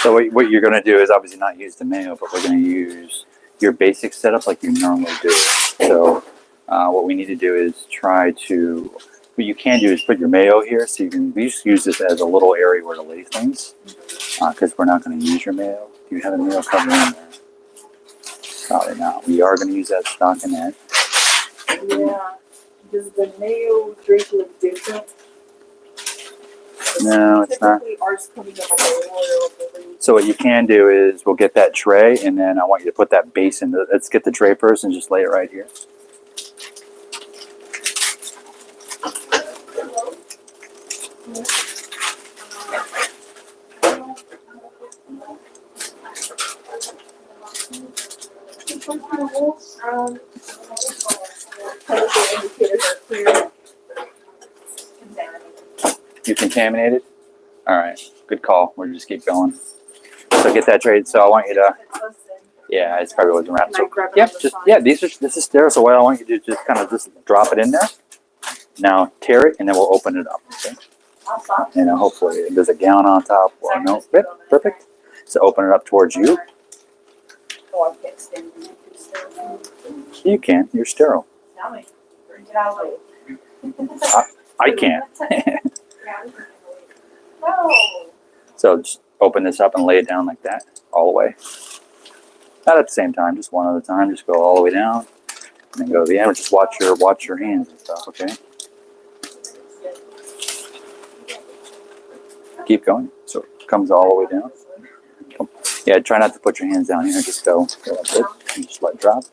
So what you're going to do is obviously not use the Mayo, but we're going to use your basic setup like you normally do. So what we need to do is try to, what you can do is put your Mayo here, so you can just use this as a little area where to lay things, because we're not going to use your Mayo. Do you have a Mayo cover in there? Probably not. We are going to use that Stockinette. Yeah. Does the Mayo drape look different? No, it's not. Ours coming up on So what you can do is we'll get that tray, and then I want you to put that base in. Let's get the tray first and just lay it right here. You contaminated? All right, good call. We'll just keep going. So get that tray. So I want you to, yeah, it's probably wasn't wrapped. So, yep, just this is sterile. So what I want you to do is just kind of just drop it in there. Now tear it, and then we'll open it up. Okay. And hopefully there's a gown on top. Or no, yep, perfect. So open it up towards you. You can. You're sterile. I can't. So just open this up and lay it down like that, all the way. Not at the same time, just one at a time. Just go all the way down, and then go to the end. Just watch your hands and stuff. Okay. Keep going. So it comes all the way down. Yeah, try not to put your hands down here. Just go like this. And just let it drop.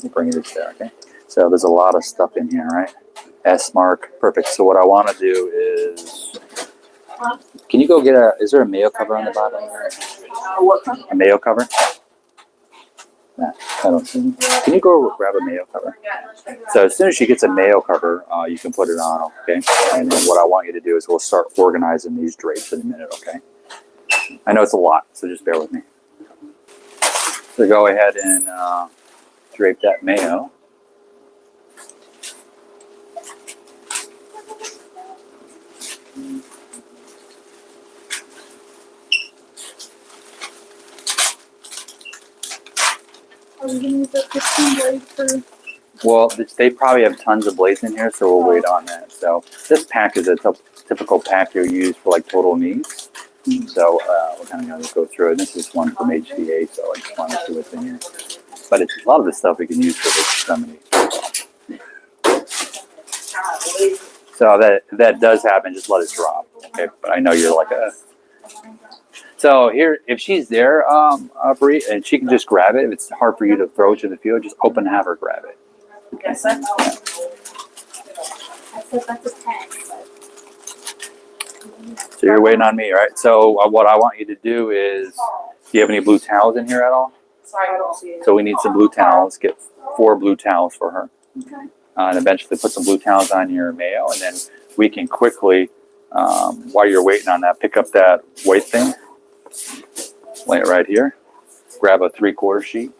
And bring it there. Okay. So there's a lot of stuff in here, right? Esmarch, perfect. So what I want to do is, can you go get is there a Mayo cover on the bottom? A Mayo cover? Nah, I don't see. Can you go grab a Mayo cover? So as soon as she gets a Mayo cover, you can put it on, okay? And then what I want you to do is we'll start organizing these drapes in a minute, okay? I know it's a lot, so just bear with me. So go ahead and drape that Mayo. Are we going to use the 15 blade for? Well, they probably have tons of blades in here, so we'll wait on that. So this pack is a typical pack you'll use for like total knees. So we're kind of going to go through it. This is one from HDA, so I just want to see what's in here. But it's a lot of the stuff we can use for the extremity. So that does happen. Just let it drop, okay? But I know you're like a. So here, if she's there, Bree, and she can just grab it. If it's hard for you to throw it to the field, just open and have her grab it. Okay. Yes, I know. Yeah. I said that's a 10, but... So you're waiting on me, right? So what I want you to do is, do you have any blue towels in here at all? Sorry, I don't see it. So we need some blue towels. Get 4 blue towels for her. Okay. And eventually put some blue towels on your Mayo, and then we can quickly, while you're waiting on that, pick up that white thing, lay it right here, grab a 3/4 sheet.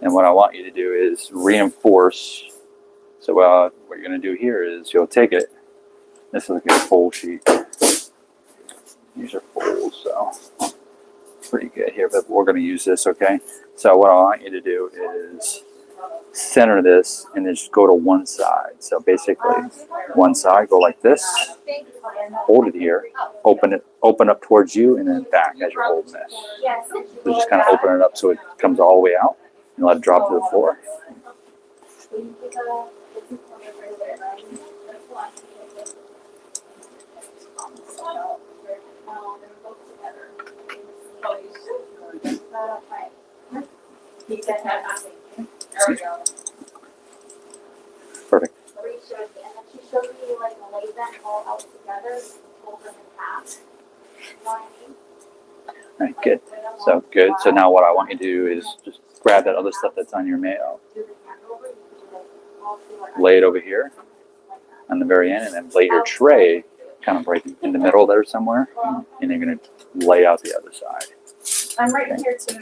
And what I want you to do is reinforce. So what you're going to do here is you'll take it. This is like a fold sheet. These are folds, so pretty good here, but we're going to use this, okay? So what I want you to do is center this and then just go to one side. So basically one side, go like this, hold it here, open up towards you, and then back as you're holding this. So just kind of open it up so it comes all the way out and let it drop to the floor. Perfect. Showed me like a lay them all out together, hold them in half. You know what I mean? All right, good. So good. So now what I want you to do is just grab that other stuff that's on your Mayo, lay it over here on the very end, and then lay your tray kind of right in the middle there somewhere, and you're going to lay out the other side. I'm right here too.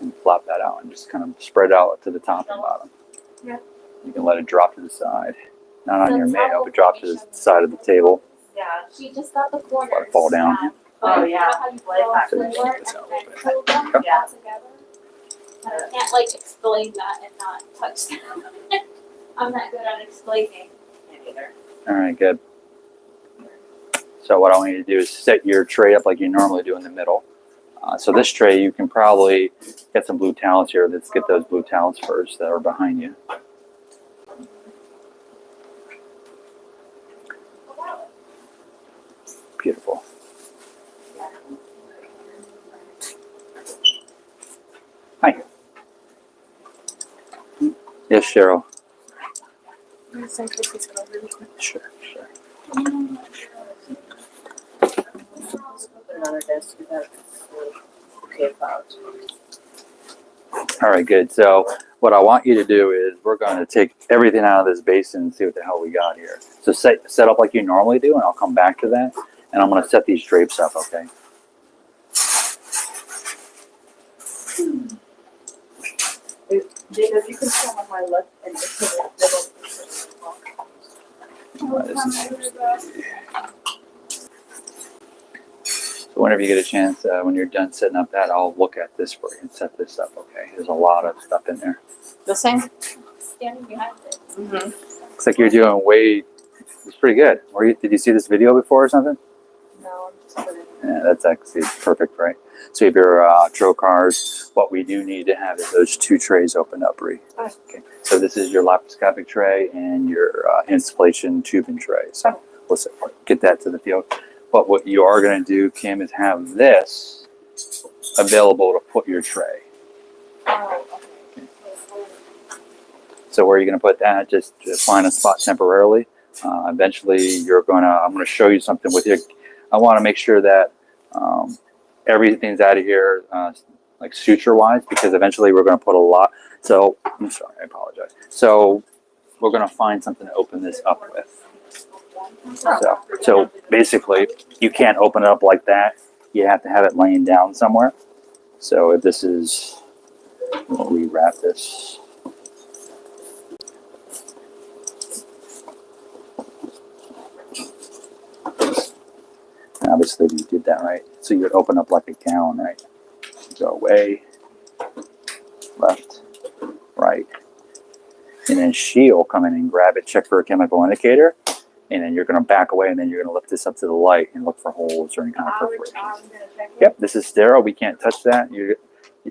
And flop that out and just kind of spread out to the top and bottom. Yeah. You can let it drop to the side. Not on your Mayo, but drop to the side of the table. Yeah, she just got the corners. Let it fall down. Oh, yeah. You know how you pull Life the hack. floor and then pull them Yeah. all together? But I can't like explain that and not touch them. I'm not good at explaining. Me neither. All right, good. So what I want you to do is set your tray up like you normally do in the middle. So this tray, you can probably get some blue towels here. Let's get those blue towels first that are behind you. Beautiful. Hi. Yes, Cheryl. San Francisco really quick. Sure, sure. Another desk that's okay about. All right, good. So what I want you to do is we're going to take everything out of this basin and see what the hell we got here. So set up like you normally do, and I'll come back to that. And I'm going to set these drapes up, okay? Dave, if you can stand on my left and just put it So whenever you get a chance, when you're done setting up that, I'll look at this for you and set this up, okay? There's a lot of stuff in there. the same? Standing behind it. Mm-hmm. Looks like you're doing it's pretty good. Did you see this video before or something? No, I'm just putting it. Yeah, that's actually perfect, right? So if you're Trocars, what we do need to have is those two trays open up, Bree. Okay. So this is your laparoscopic tray and your insufflation tubing tray. So let's get that to the field. But what you are going to do, Kim, is have this available to put your tray. Oh, okay. So where are you going to put that? Just find a spot temporarily. Eventually, I'm going to show you something with your. I want to make sure that everything's out of here, like suture-wise, because eventually we're going to put a lot. So I'm sorry, I apologize. So we're going to find something to open this up with. So basically, you can't open it up like that. You have to have it laying down somewhere. So if this is, we'll rewrap this. And obviously, you did that right. So you would open up like a gown, right? Go away, left, right, and then she'll come in and grab it, check for a chemical indicator, and then you're going to back away, and then you're going to lift this up to the light and look for holes or any kind of perforation. Yep, this is sterile. We can't touch that. You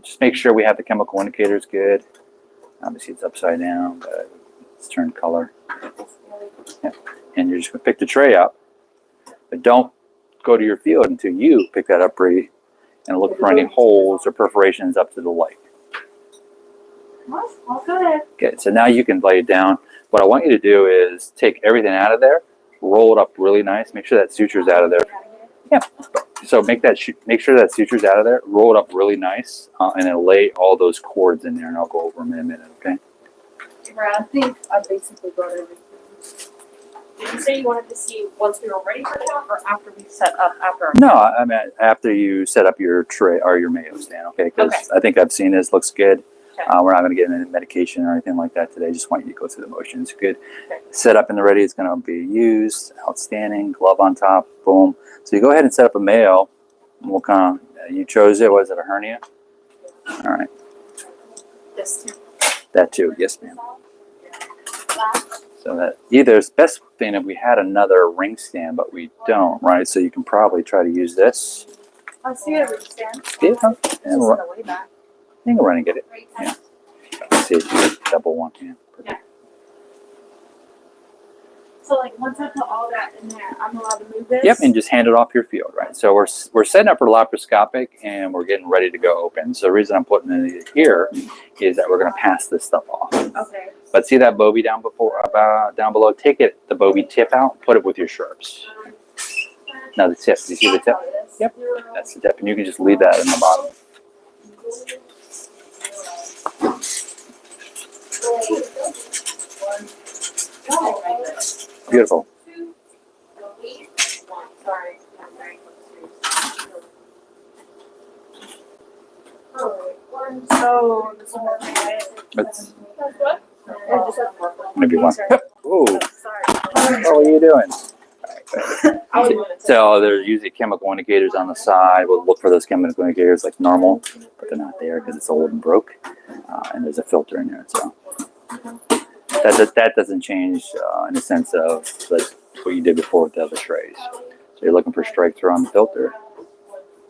just make sure we have the chemical indicators good. Obviously, it's upside down, but it's turned color. Yep. And you're just going to pick the tray up, but don't go to your field until you pick that up, Bree, and look for any holes or perforations up to the light. All good. Okay, so now you can lay it down. What I want you to do is take everything out of there, roll it up really nice, make sure that suture's out of there. Yeah. So make sure that suture's out of there, roll it up really nice, and then lay all those cords in there, and I'll go over them in a minute, okay? I think I basically got everything. Did you say you wanted to see once we were ready for that, or after we set up after? No, I mean after you set up your tray or your Mayo stand, okay? Because Okay. I think I've seen this, looks good. Okay. We're not going to get into medication or anything like that today. Just want you to go through the motions. Good. Okay. Set up and ready. It's going to be used. Outstanding. Glove on top. Boom. So you go ahead and set up a Mayo. What kind of, you chose it? Was it a hernia? All right. This too. That too. Yes, ma'am. So that either it's best thing if we had another ring stand, but we don't, right? So you can probably try to use this. I see everything. Yeah. Just And in run, the way back. you can run and get it. Yeah. See if you get double one. Yeah. So like once I put all that in there, I'm allowed to move this? Yep, and just hand it off your field, right? So we're setting up for laparoscopic, and we're getting ready to go open. So the reason I'm putting it here is that we're going to pass this stuff off. Okay. But see that Bovie down below? Take the Bovie tip out, put it with your sharps. Now the tip, you see the tip? Yep, that's the tip, and you can just leave that in the bottom. Beautiful. Sorry. So this one. Let's What? maybe one. Oh, Sorry. how are you doing? All right. I was gonna say. So there's usually chemical indicators on the side. We'll look for those chemical indicators like normal, but they're not there because it's old and broke. And there's a filter in there. So that doesn't change in the sense of like what you did before with the other trays. So you're looking for strike through on the filter.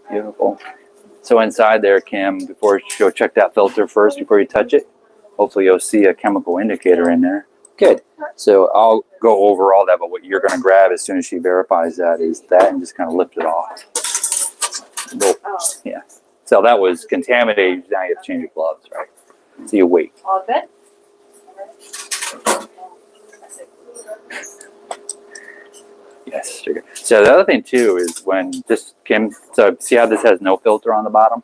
Beautiful. So inside there, Kim, before you go check that filter first before you touch it, hopefully you'll see a chemical indicator in there. Good. So I'll go over all that, but what you're going to grab as soon as she verifies that is that and just kind of lift it off. Yeah. So that was contaminated. Now you have to change your gloves, right? So you wait. All good? Yes. You're good. So the other thing too is when this Kim, so see how this has no filter on the bottom?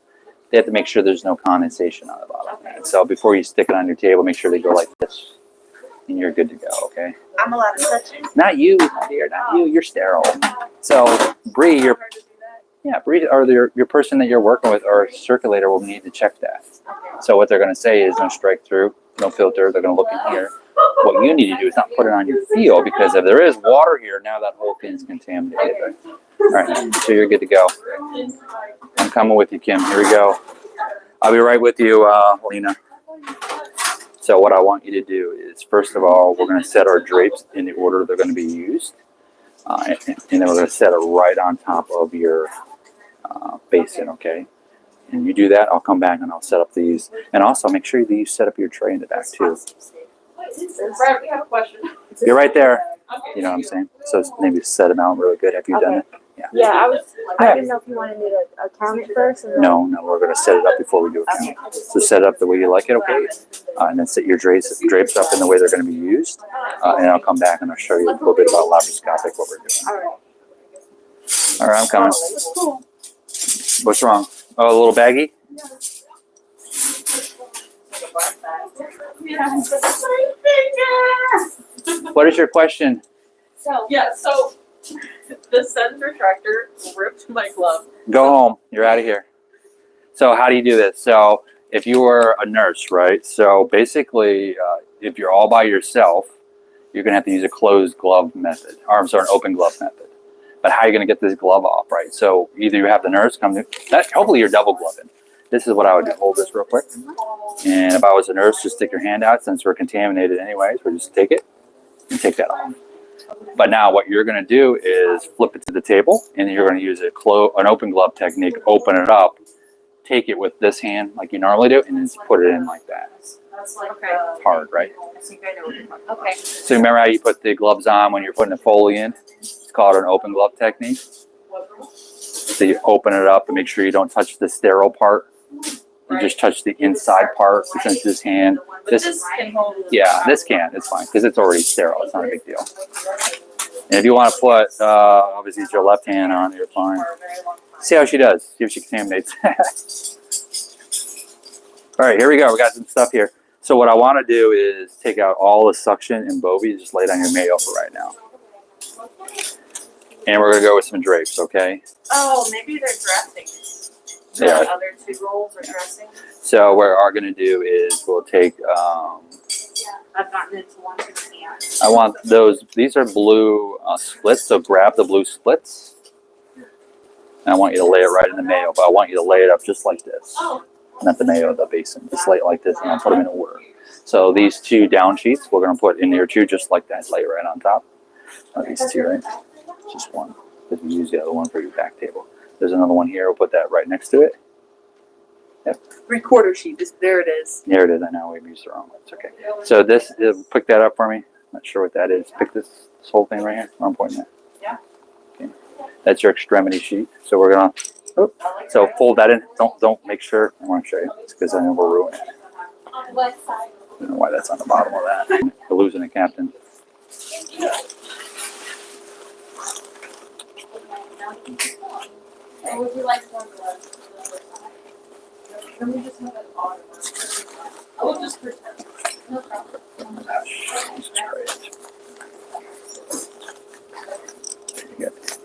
They have to make sure there's no condensation on the bottom. And so before you stick it on your table, make sure they go like this. And you're good to go, okay? I'm allowed to touch it. Not you, my dear, not you. You're sterile. So Bree, your Bree, or your person that you're working with or circulator will need to check that. So what they're going to say is no strike through, no filter. They're going to look in here. What you need to do is not put it on your feel because if there is water here, now that whole thing's contaminated. Right? All right, so you're good to go. I'm coming with you, Kim. Here we go. I'll be right with you, Lena. So what I want you to do is, first of all, we're going to set our drapes in the order they're going to be used. And then we're going to set it right on top of your basin, okay? And you do that, I'll come back and I'll set up these. And also make sure that you set up your tray in the back too. Brad, we have a question. You're right there. Okay. You know what I'm saying? So maybe set them out really good. Have you done it? Yeah. Yeah, I didn't know if you wanted me to count it first. And then... No, we're going to set it up before we do it. So set it up the way you like it, okay? And then set your drapes up in the way they're going to be used. And I'll come back and I'll show you a little bit about laparoscopic, what we're doing. All right, I'm coming. What's wrong? Oh, a little baggy? What is your question? So the sun retractor ripped my glove. Go home. You're out of here. So how do you do this? So if you were a nurse, right? So basically, if you're all by yourself, you're going to have to use a closed glove method. Or I'm sorry, an open glove method. But how are you going to get this glove off, right? So either you have the nurse come to, hopefully you're double gloving. This is what I would do. Hold this real quick. And if I was a nurse, just stick your hand out. Since we're contaminated anyways, we'll just take it and take that off. But now what you're going to do is flip it to the table, and then you're going to use an open glove technique, open it up, take it with this hand like you normally do, and then just put it in like that. Okay. It's hard, right? Okay. So remember how you put the gloves on when you're putting the Foley in? It's called an open glove technique. So you open it up and make sure you don't touch the sterile part. You just touch the inside part since this hand. This can hold. Yeah, this can. It's fine because it's already sterile. It's not a big deal. And if you want to put, obviously, it's your left hand on, you're fine. See how she does. See if she contaminates. All right, here we go. We got some stuff here. So what I want to do is take out all the suction and Bovie and just lay it on your Mayo for right now. And we're going to go with some drapes, okay? Oh, maybe they're dressings. The Yeah. other two rolls are dressing. So what we're going to do is we'll take, I've gotten into one to can. I want those, these are blue splits, so grab the blue splits. And I want you to lay it right in the Mayo, but I want you to lay it up just like this. Oh. Not the Mayo, the basin. Just lay it like this and I'll put them in order. So these two down sheets, we're going to put in here too, just like that, lay it right on top. These two, right? Just one, because we use the other one for your back table. There's another one here. We'll put that right next to it. Yep. 3/4 sheet. There it is. There it is. I know we've used the wrong one. It's okay. So this, pick that up for me. Not sure what that is. Pick this whole thing right here. Where I'm pointing at. Yeah. Okay. That's your extremity sheet. So we're gonna. Oh, so fold that in. Don't make sure. I want to show you. It's because I know we're ruining it. On what side? I don't know why that's on the bottom of that. We're losing it, Captain. Or would you like more gloves? Can we just have it on? I will just pretend. No problem. Jesus Christ. You got this.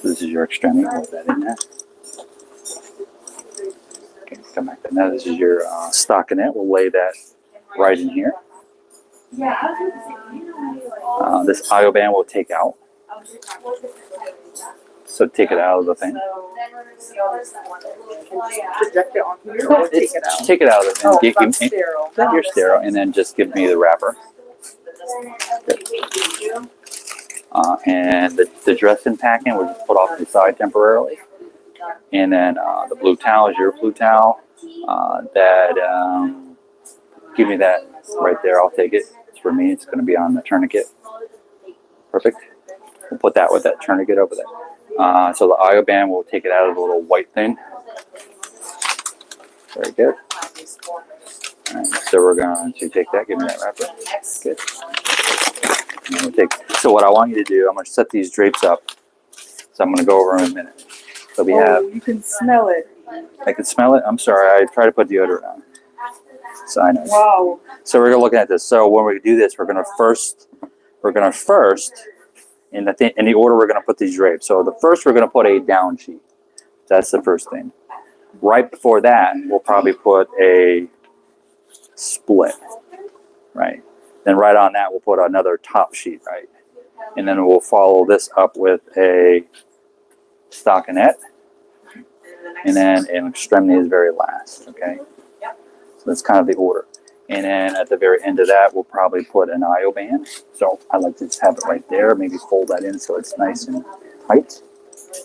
This is your extremity. Put that in there. Okay, come back there. Now this is your stockinette. We'll lay that right in here. Yeah, I was gonna say, This Ioban we'll take out. So take it out of the thing. Project it on here or take it out? Take it out of the thing. Oh, Give that's sterile. you're sterile, and then just give me the wrapper. And the dressing packing we'll just put off to the side temporarily. And then the blue towel is your blue towel. Give me that right there. I'll take it. It's for me. It's going to be on the tourniquet. Perfect. We'll put that with that tourniquet over there. So the Ioban, we'll take it out of the little white thing. Very good. All right, so we're going to take that. Give me that wrapper. Good. And then we'll take. So what I want you to do, I'm going to set these drapes up. So I'm going to go over them in a minute. So we have. You can smell it. I can smell it. I'm sorry. I tried to put deodorant on. So I know. Wow. So we're gonna look at this. So when we do this, we're gonna first in the order we're gonna put these drapes. So the first we're gonna put a down sheet. That's the first thing. Right before that, we'll probably put a split. Right. Then right on that, we'll put another top sheet. Right. And then we'll follow this up with a stockinette. And then an extremity is very last. Okay. So that's kind of the order. And then at the very end of that, we'll probably put an Ioban. So I like to just have it right there. Maybe fold that in so it's nice and tight.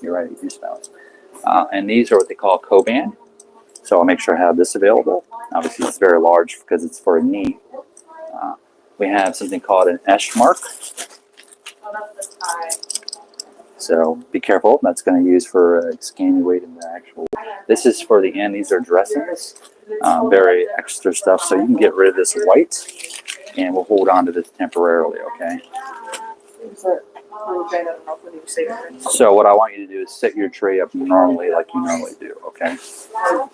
You're right, you smell it. And these are what they call Coban. So I'll make sure I have this available. Obviously, it's very large because it's for a knee. We have something called an Esmarch. So be careful. That's going to use for exsanguinating the actual. This is for the end. These are dressings. Very extra stuff. So you can get rid of this white, and we'll hold on to this temporarily, okay? So what I want you to do is set your tray up normally like you normally do, okay?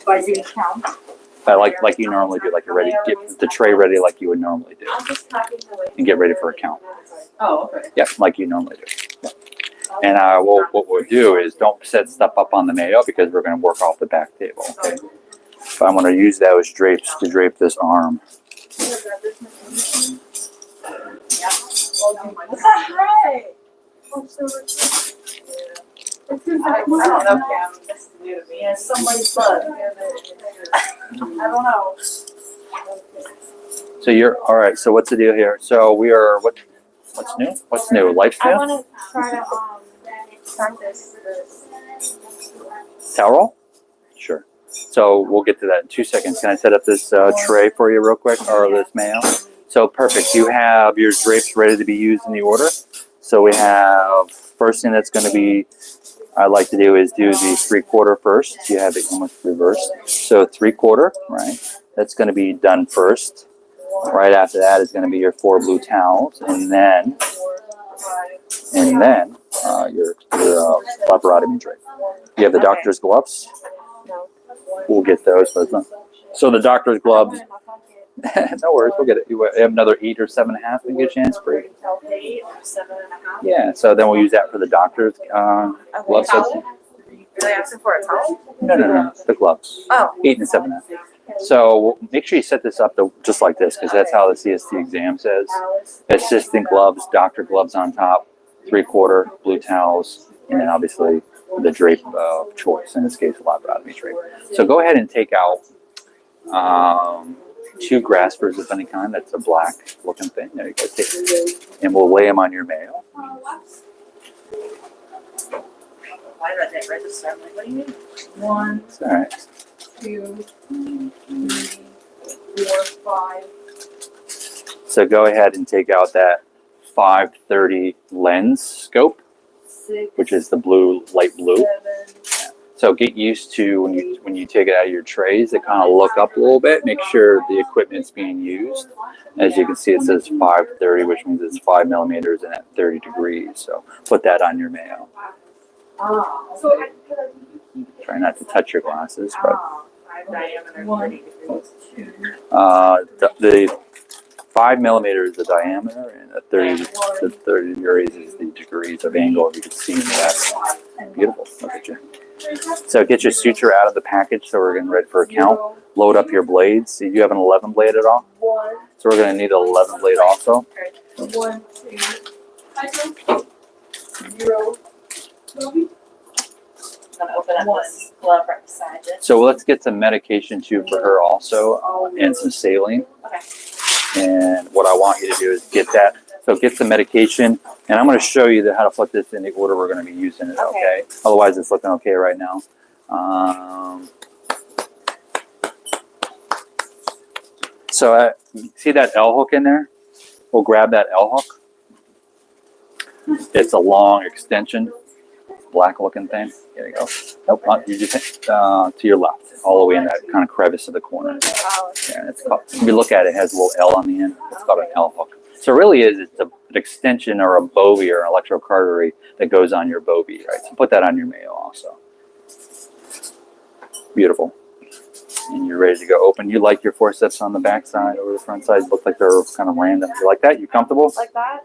By doing count. Like you normally do, like you're ready. Get the tray ready like you would normally do. And get ready for a count. Oh, okay. Yep, like you normally do. Yep. And what we'll do is don't set stuff up on the Mayo because we're going to work off the back table, okay? But I'm going to use those drapes to drape this arm. I don't know, Cam. This is new to me. Yeah, somebody's blood. I don't know. So you're all right. So what's the deal here? So we are what's new? What's new? Life's I new? want to try to start this. Towel roll? Sure. So we'll get to that in 2 seconds. Can I set up this tray for you real quick, or this Mayo? So perfect. You have your drapes ready to be used in the order. So we have first thing that's going to be I like to do is do the 3/4 first. You have it almost reversed. So 3/4, right? That's going to be done first. Right after that is going to be your 4 blue towels, and then your laparotomy drape. You have the doctor's gloves. We'll get those, but it's not. So the doctor's gloves. No worries, we'll get it. You have another 8 or 7.5 to get a chance for it. 8 or 7.5. Yeah, so then we'll use that for the doctor's gloves. So, Are they asking for a towel? no, the gloves. Oh. 8 and 7.5. So make sure you set this up just like this, because that's how the CST exam says. Assistant gloves, doctor gloves on top, 3/4 blue towels, and then obviously the drape of choice, in this case, a laparotomy drape. So go ahead and take out 2 graspers of any kind. That's a black looking thing. There you go. Take it. And we'll lay them on your Mayo. Why did I didn't register? I'm like, what do you mean? 1, It's all right. 2, 3, 4, 5. So go ahead and take out that 530 lens scope, 6, which is the blue, light blue. 7. So get used to when you take it out of your trays, to kind of look up a little bit, make sure the equipment's being used. As you can see, it says 530, which means it's 5 millimeters and at 30 degrees. So put that on your Mayo. So Try not to touch your glasses, but diameter 30 degrees. 2. the 5 millimeters is the diameter, and at 30 degrees is the degrees of angle. If you can see in that. Beautiful. Look at you. So get your suture out of the package. So we're getting ready for a count. Load up your blades. Do you have an 11 blade at all? 1. So we're going to need an 11 blade also. 1, 2. I'm gonna open up this glove right beside it. So let's get some medication too for her also, and some saline. Okay. And what I want you to do is get that. So get some medication, and I'm going to show you how to put this in the order we're going to be using it. Okay. Otherwise, it's looking okay right now. So see that L hook in there? We'll grab that L hook. It's a long extension, black looking thing. There you go. Nope, you just to your left, all the way in that kind of crevice of the corner. Yeah, it's called, if you look at it, it has a little L on the end. It's called an L hook. So it really it's an extension or a Bovie or an electrocautery that goes on your Bovie, right? So put that on your Mayo also. Beautiful. And you're ready to go open. You like your forceps on the back side over the front side? Look like they're kind of random. You like that? You comfortable? Like that?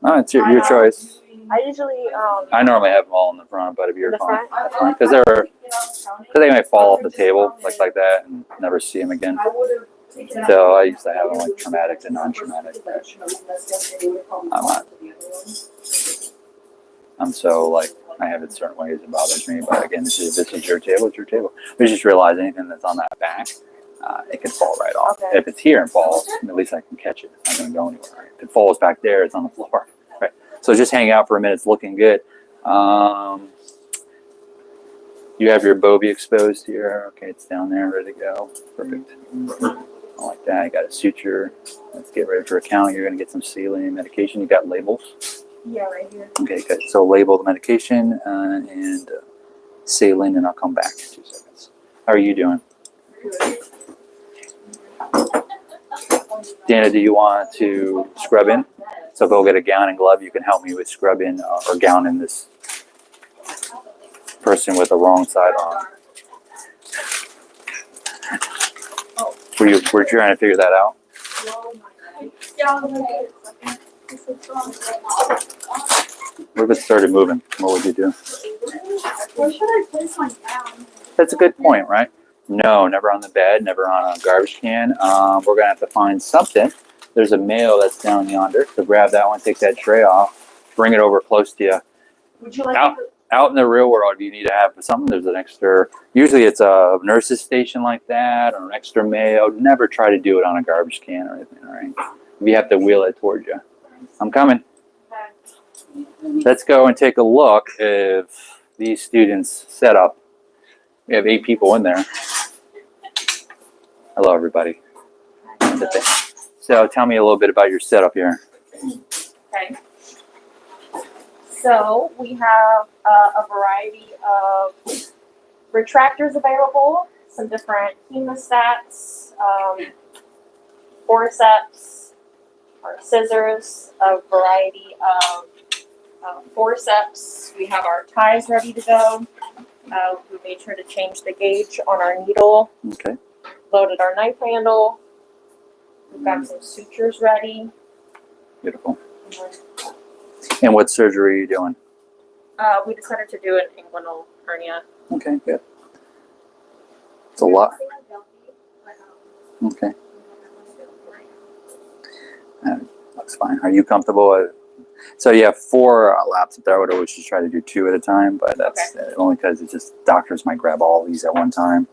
Oh, it's your choice. I usually I normally have them all in the front, but if you're the fine, front. because they might fall off the table like that and never see them again. So I used to have them like traumatic and non-traumatic. I'm so like I have it certain ways it bothers me, but again, this is your table. It's your table. But just realize anything that's on that back, it can fall right off. Okay. If it's here and falls, at least I can catch it. It's not going to go anywhere. Right? If it falls back there, it's on the floor. Right. So just hang out for a minute. It's looking good. You have your Bovie exposed here. Okay, it's down there, ready to go. Perfect. I like that. I got a suture. Let's get ready for a count. You're going to get some saline medication. You got labels? Yeah, right here. Okay, good. So label the medication and saline, and I'll come back in 2 seconds. How are you doing? Dana, do you want to scrub in? So go get a gown and glove. You can help me with scrub in or gown in this person with the wrong side arm. Were you trying to figure that out? What if it started moving? What would you do? Where should I place my gown? That's a good point, right? No, never on the bed, never on a garbage can. We're going to have to find something. There's a Mayo that's down yonder. So grab that one, take that tray off, bring it over close to you. Would you like Out in the real world, you need to have something. There's an extra, usually it's a nurse's station like that or an extra Mayo. Never try to do it on a garbage can or anything, all right? You have to wheel it towards you. I'm coming. Let's go and take a look if these students set up. We have 8 people in there. Hello, everybody. So tell me a little bit about your setup here. Okay. So we have a variety of retractors available, some different hemostats, forceps, our scissors, a variety of forceps. We have our ties ready to go. We made sure to change the gauge on our needle. Okay. Loaded our knife handle. We've got some sutures ready. Beautiful. And what surgery are you doing? We decided to do an inguinal hernia. Okay, good. It's a lot. Okay. Looks fine. Are you comfortable? So you have 4 laps up there. I would always just try to do 2 at a time, but that's only because it's just doctors might grab all these at one time.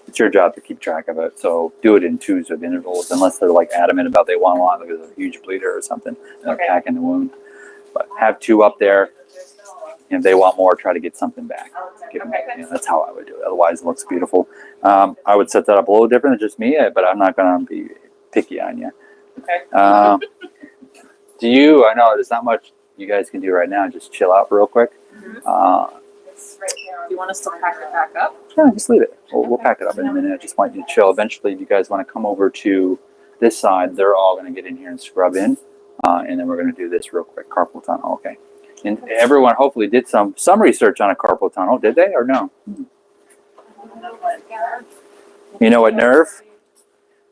It's your job to keep track of it. So do it in 2s with intervals, unless they're like adamant about they want a lot, like there's a huge bleeder or something, and they're packing the wound. But have 2 up there. And if they want more, try to get something back. Give them, that's how I would do it. Otherwise, it looks beautiful. I would set that up a little different than just me, but I'm not going to be picky on you. Okay. Do you? I know there's not much you guys can do right now. Just chill out real quick. It's right here. Do you want us to pack it back up? Yeah, just leave it. We'll pack it up in a minute. I just want you to chill. Eventually, if you guys want to come over to this side, they're all going to get in here and scrub in. And then we're going to do this real quick. Carpal tunnel, okay. And everyone hopefully did some research on a carpal tunnel. Did they or no? You know what nerve?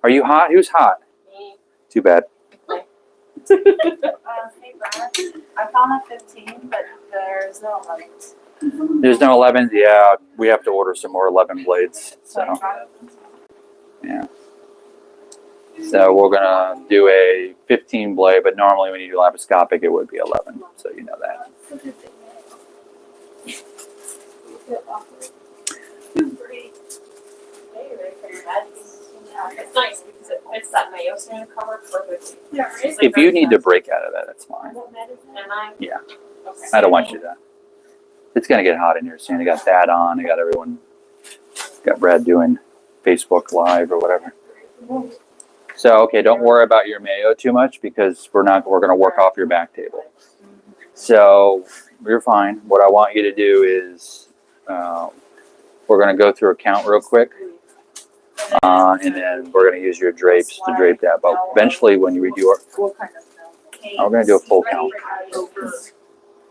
Are you hot? Who's hot? Me. Too bad. Hey Brad, I found a 15, but there's no 11s. There's no 11s. Yeah, we have to order some more 11 blades. So yeah. So we're gonna do a 15 blade, but normally when you do laparoscopic, it would be 11. So you know that. It's nice because it fits that Mayo stand cover perfectly. Yeah, right? If you need to break out of that, that's fine. And I. Yeah. Okay. I don't want you to. It's gonna get hot in here soon. I got that on. I got everyone. Got Brad doing Facebook Live or whatever. So okay, don't worry about your Mayo too much because we're gonna work off your back table. So you're fine. What I want you to do is we're gonna go through a count real quick. And then we're going to use your drapes to drape that. But eventually, when you redo our, What kind of we're going to do a full count.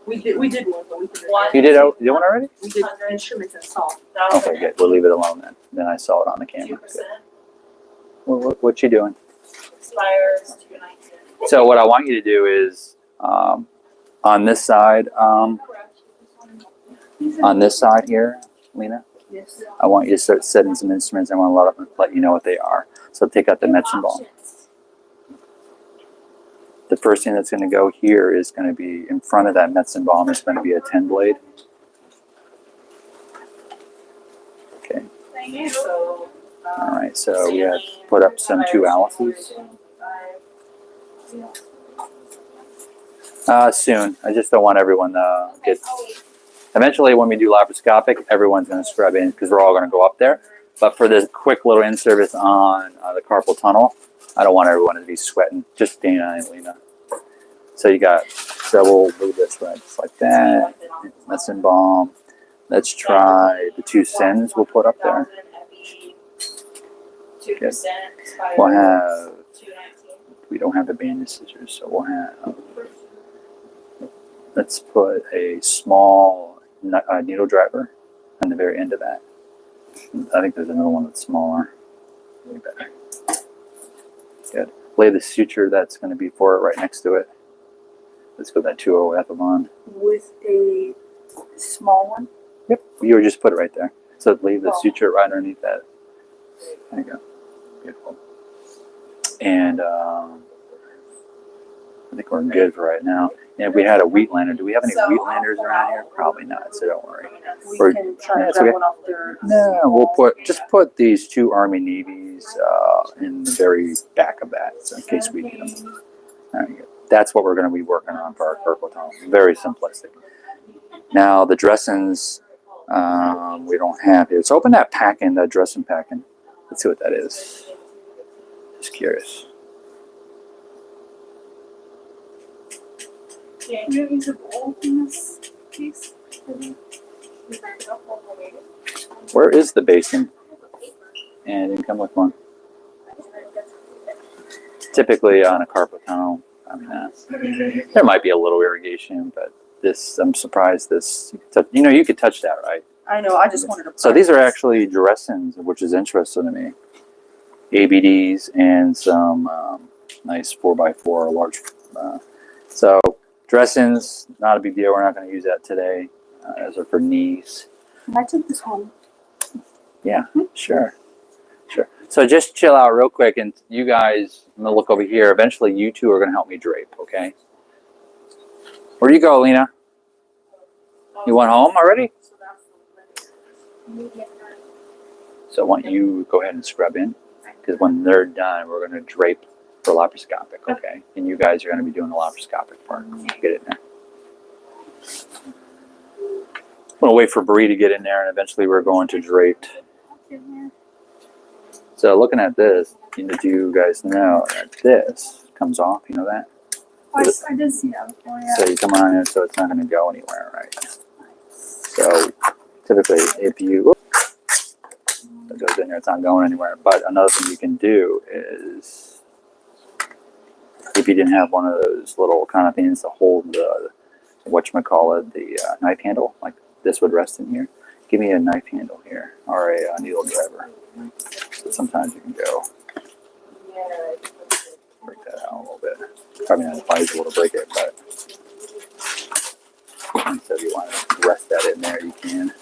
We did one, but we did You did one already? We did instruments and salt. Okay, good. We'll leave it alone then. Then I saw it on the camera. Good. Well, what you doing? Expires 219. So what I want you to do is on this side here, Lena. Yes. I want you to start setting some instruments. I want to let you know what they are. So take out the medicine ball. The first thing that's going to go here is going to be in front of that medicine ball. There's going to be a 10 blade. Okay. So, All right. So we have put up some 2 Alices. Soon. I just don't want everyone to get. Eventually, when we do laparoscopic, everyone's going to scrub in because we're all going to go up there. But for this quick little in-service on the carpal tunnel, I don't want everyone to be sweating. Just Dana and Lena. So we'll move this right just like that. Let's embalm. Let's try the 2 sends we'll put up there. 2%. We'll have, we don't have the bandage scissors, so we'll have, let's put a small needle driver on the very end of that. I think there's another one that's smaller. Way better. Good. Lay the suture that's going to be for it right next to it. Let's go that 2-0 Ioban. with a small one. Yep. You would just put it right there. So leave the suture right underneath that. There you go. Beautiful. And I think we're good for right now. And if we had a wheat lander, do we have any wheat landers around here? Probably not, so don't worry. We We're- can try yeah, to it's grab okay. one off there. No, we'll put these 2 Army Navies in the very back of that, so in case we need them. All right, good. That's what we're going to be working on for our purple tunnel. Very simplistic. Now the dressings we don't have here. So open that packing, that dressing packing. Let's see what that is. Just curious. Yeah, you use a bowl in this piece. Where is the basin? And it didn't come with one. Typically on a carpal tunnel, I mean, there might be a little irrigation, but this, I'm surprised this, you could touch that, right? I know, I just wanted to. So these are actually dressings, which is interesting to me. ABDs and some nice 4x4 large. So dressings, not a big deal. We're not going to use that today. Those are for knees. Can I take this home? Yeah, sure. Sure. So just chill out real quick, and you guys, I'm going to look over here. Eventually, you 2 are going to help me drape, okay? Where do you go, Lena? You went home already? So I want you to go ahead and scrub in, because when they're done, we're going to drape for laparoscopic, okay? And you guys are going to be doing the laparoscopic part. Get it in there. I'm going to wait for Bree to get in there, and eventually we're going to drape. So looking at this, you guys know that this comes off, you know that? I did see that before, yeah. So you come on in, so it's not going to go anywhere, right? So typically, if it goes in there, it's not going anywhere. But another thing you can do is, if you didn't have one of those little kind of things to hold the the knife handle, like this would rest in here. Give me a knife handle here, or a needle driver. So sometimes you can go break that out a little bit. Probably not advisable to break it, but so if you want to rest that in there, you can.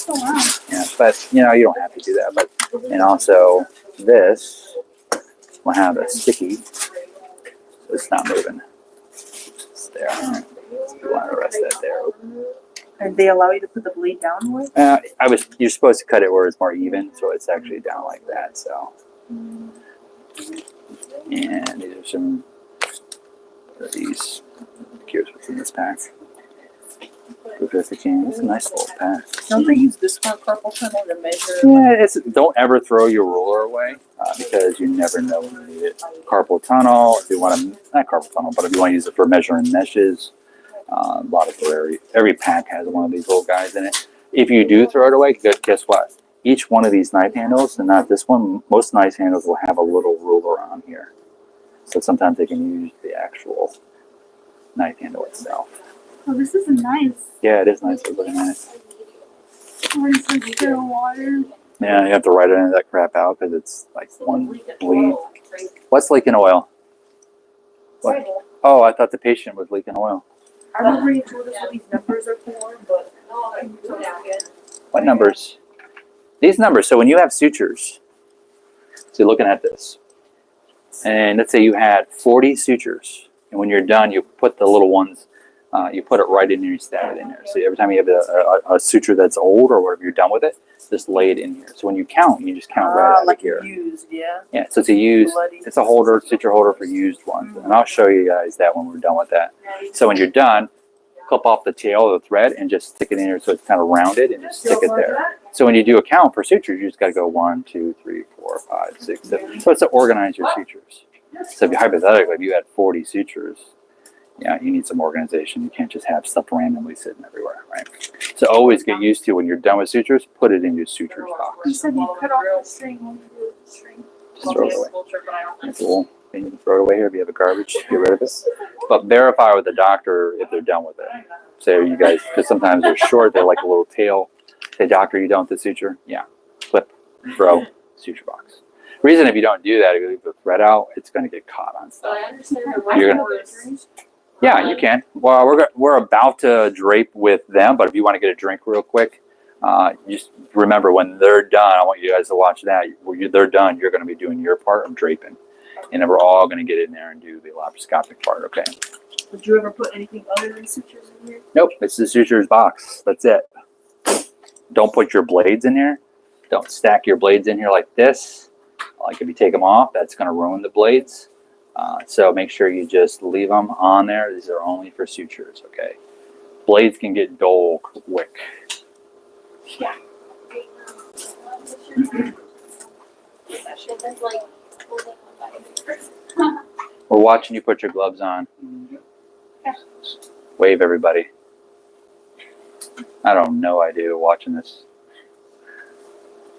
Oh, wow. Yeah, but you don't have to do that. But and also this will have a sticky, so it's not moving. It's there. You want to rest that there. And they allow you to put the blade downward? You're supposed to cut it where it's more even, so it's actually down like that. So, and these are some of these. Here's what's in this pack. It's a nice little pack. Don't they use this one carpal tunnel to measure? Yeah, don't ever throw your ruler away because you never know when you need it. Carpal tunnel, if you want to, not carpal tunnel, but if you want to use it for measuring meshes, a lot of every pack has one of these little guys in it. If you do throw it away, guess what? Each one of these knife handles, and not this one, most knife handles will have a little ruler on here. So sometimes they can use the actual knife handle itself. Oh, this is nice. Yeah, it is nice looking at it. Where's the still water? Yeah, you have to write any of that crap out because it's like one bleed. What's leaking oil? What? Oh, I thought the patient was leaking oil. I remember you told us what these numbers are for, but What numbers? These numbers. So when you have sutures, so you're looking at this, and let's say you had 40 sutures, and when you're done, you put the little ones. You put it right in there, you stab it in there. So every time you have a suture that's old or whatever, you're done with it, just lay it in here. So when you count, you just count right out like of here. used, yeah. Yeah, so it's a used, Bloody. it's a holder, suture holder for used ones. And I'll show you guys that when we're done with that. So when you're done, clip off the tail of the thread and just stick it in here so it's kind of rounded and just stick it there. So when you do a count for sutures, you just got to go 1, 2, 3, 4, 5, 6, 7. So it's to organize your sutures. So if you, hypothetically, if you had 40 sutures, yeah, you need some organization. You can't just have stuff randomly sitting everywhere, right? So always get used to when you're done with sutures, put it in your sutures You box. said you cut off the string. When you do the string. Just throw it away. It's cool. And you can throw it away here if you have a garbage, get rid of it. But verify with the doctor if they're done with it. Say you guys, because sometimes they're short, they're like a little tail. Say, doctor, you done with the suture? Yeah. Clip, throw, suture box. Reason if you don't do that, if you leave the thread out, it's going to get caught on stuff. You're gonna, yeah, you can. Well, we're about to drape with them, but if you want to get a drink real quick, just remember when they're done, I want you guys to watch that. When they're done, you're going to be doing your part of draping. And then we're all going to get in there and do the laparoscopic part, okay? Would you ever put anything other than sutures in here? Nope, it's the sutures box. That's it. Don't put your blades in here. Don't stack your blades in here like this. Like if you take them off, that's going to ruin the blades. So make sure you just leave them on there. These are only for sutures, okay? Blades can get dull quick. Yeah. We're watching you put your gloves on. Wave, everybody. I don't have no idea watching this.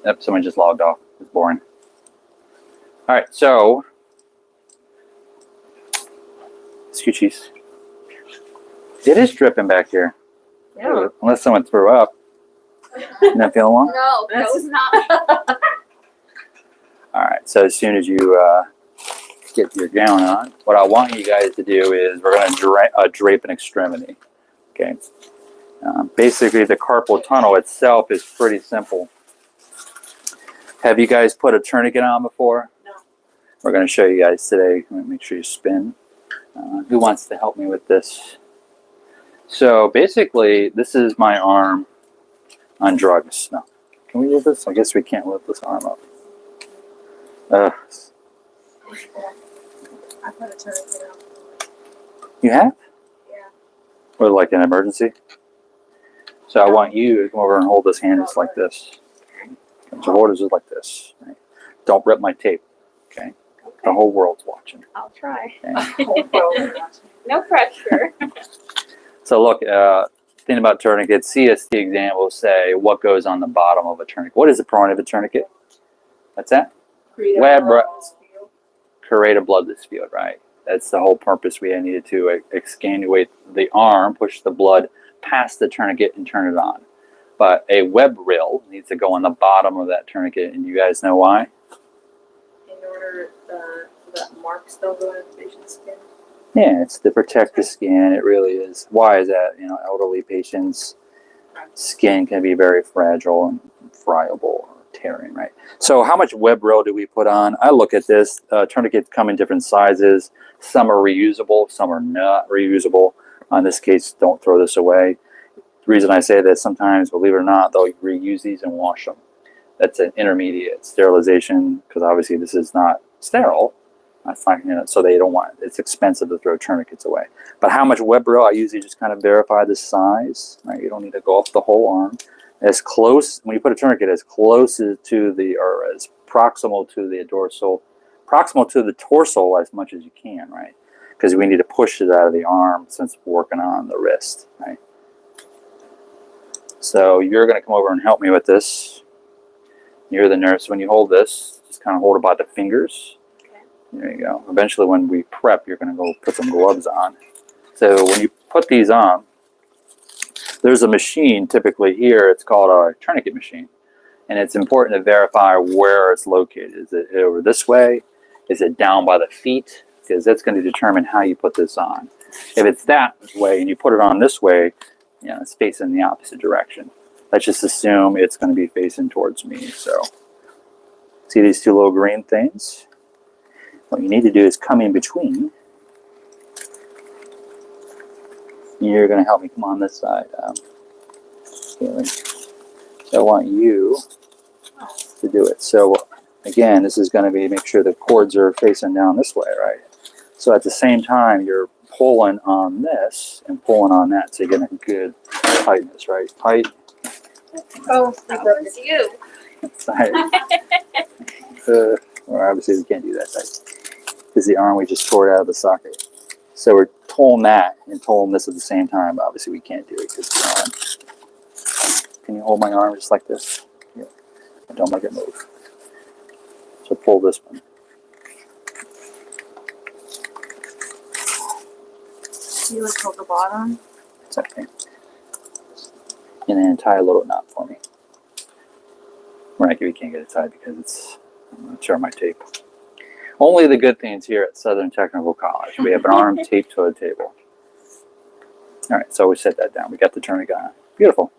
Yep, someone just logged off. It's boring. All right, so scoochies. It is dripping back here. Yeah. Unless someone threw up. You not feeling well? No, that was not. All right, so as soon as you get your gown on, what I want you guys to do is we're going to drape an extremity. Okay. Basically, the carpal tunnel itself is pretty simple. Have you guys put a tourniquet on before? No. We're going to show you guys today. Make sure you spin. Who wants to help me with this? So basically, this is my arm on drugs. No. Can we lift this? I guess we can't lift this arm up. I put a tourniquet on. You have? Yeah. Or like an emergency? So I want you to come over and hold this hand just like this. So hold it just like this. Right? Don't rip my tape. Okay? The whole world's watching. I'll try. Okay? No pressure. So look, thing about tourniquets, CST exam will say what goes on the bottom of a tourniquet. What is the point of a tourniquet? What's that? Web, create a bloodless field, right? That's the whole purpose. We needed to exsanguinate the arm, push the blood past the tourniquet and turn it on. But a web rill needs to go on the bottom of that tourniquet, and you guys know why? In order that marks don't go into the patient's skin. Yeah, it's to protect the skin. It really is. Why is that? You know, elderly patients' skin can be very fragile and friable or tearing, right? So how much web row do we put on? I look at this. Tourniquets come in different sizes. Some are reusable, some are not reusable. In this case, don't throw this away. The reason I say that, sometimes, believe it or not, they'll reuse these and wash them. That's an intermediate sterilization, because obviously this is not sterile. That's not, so they don't want it. It's expensive to throw tourniquets away. But how much web row? I usually just kind of verify the size. Right? You don't need to go off the whole arm. As close, when you put a tourniquet, as close to the, or as proximal to the dorsal, proximal to the torso as much as you can, right? Because we need to push it out of the arm since we're working on the wrist, right? So you're going to come over and help me with this. You're the nurse. When you hold this, just kind of hold it by the fingers. Okay. There you go. Eventually, when we prep, you're going to go put some gloves on. So when you put these on, there's a machine typically here. It's called a tourniquet machine. And it's important to verify where it's located. Is it over this way? Is it down by the feet? Because that's going to determine how you put this on. If it's that way and you put it on this way, it's facing the opposite direction. Let's just assume it's going to be facing towards me. So, see these two little green things? What you need to do is come in between. You're going to help me come on this side. So I want you to do it. So again, this is going to be, make sure the cords are facing down this way, right? So at the same time, you're pulling on this and pulling on that, so you're getting a good tightness, right? Tight. Oh, it's you. Tight. Or obviously we can't do that tight, because the arm we just tore it out of the socket. So we're pulling that and pulling this at the same time. Obviously we can't do it because the arm. Can you hold my arm just like this? Yeah. Don't make it move. So pull this one. You like hold the bottom. It's okay. And then tie a little knot for me. We can't get it tied because it's, I'm going to tear my tape. Only the good things here at Southern Technical College. We have an arm taped to a table. All right, so we set that down. We got the tourniquet on. Beautiful.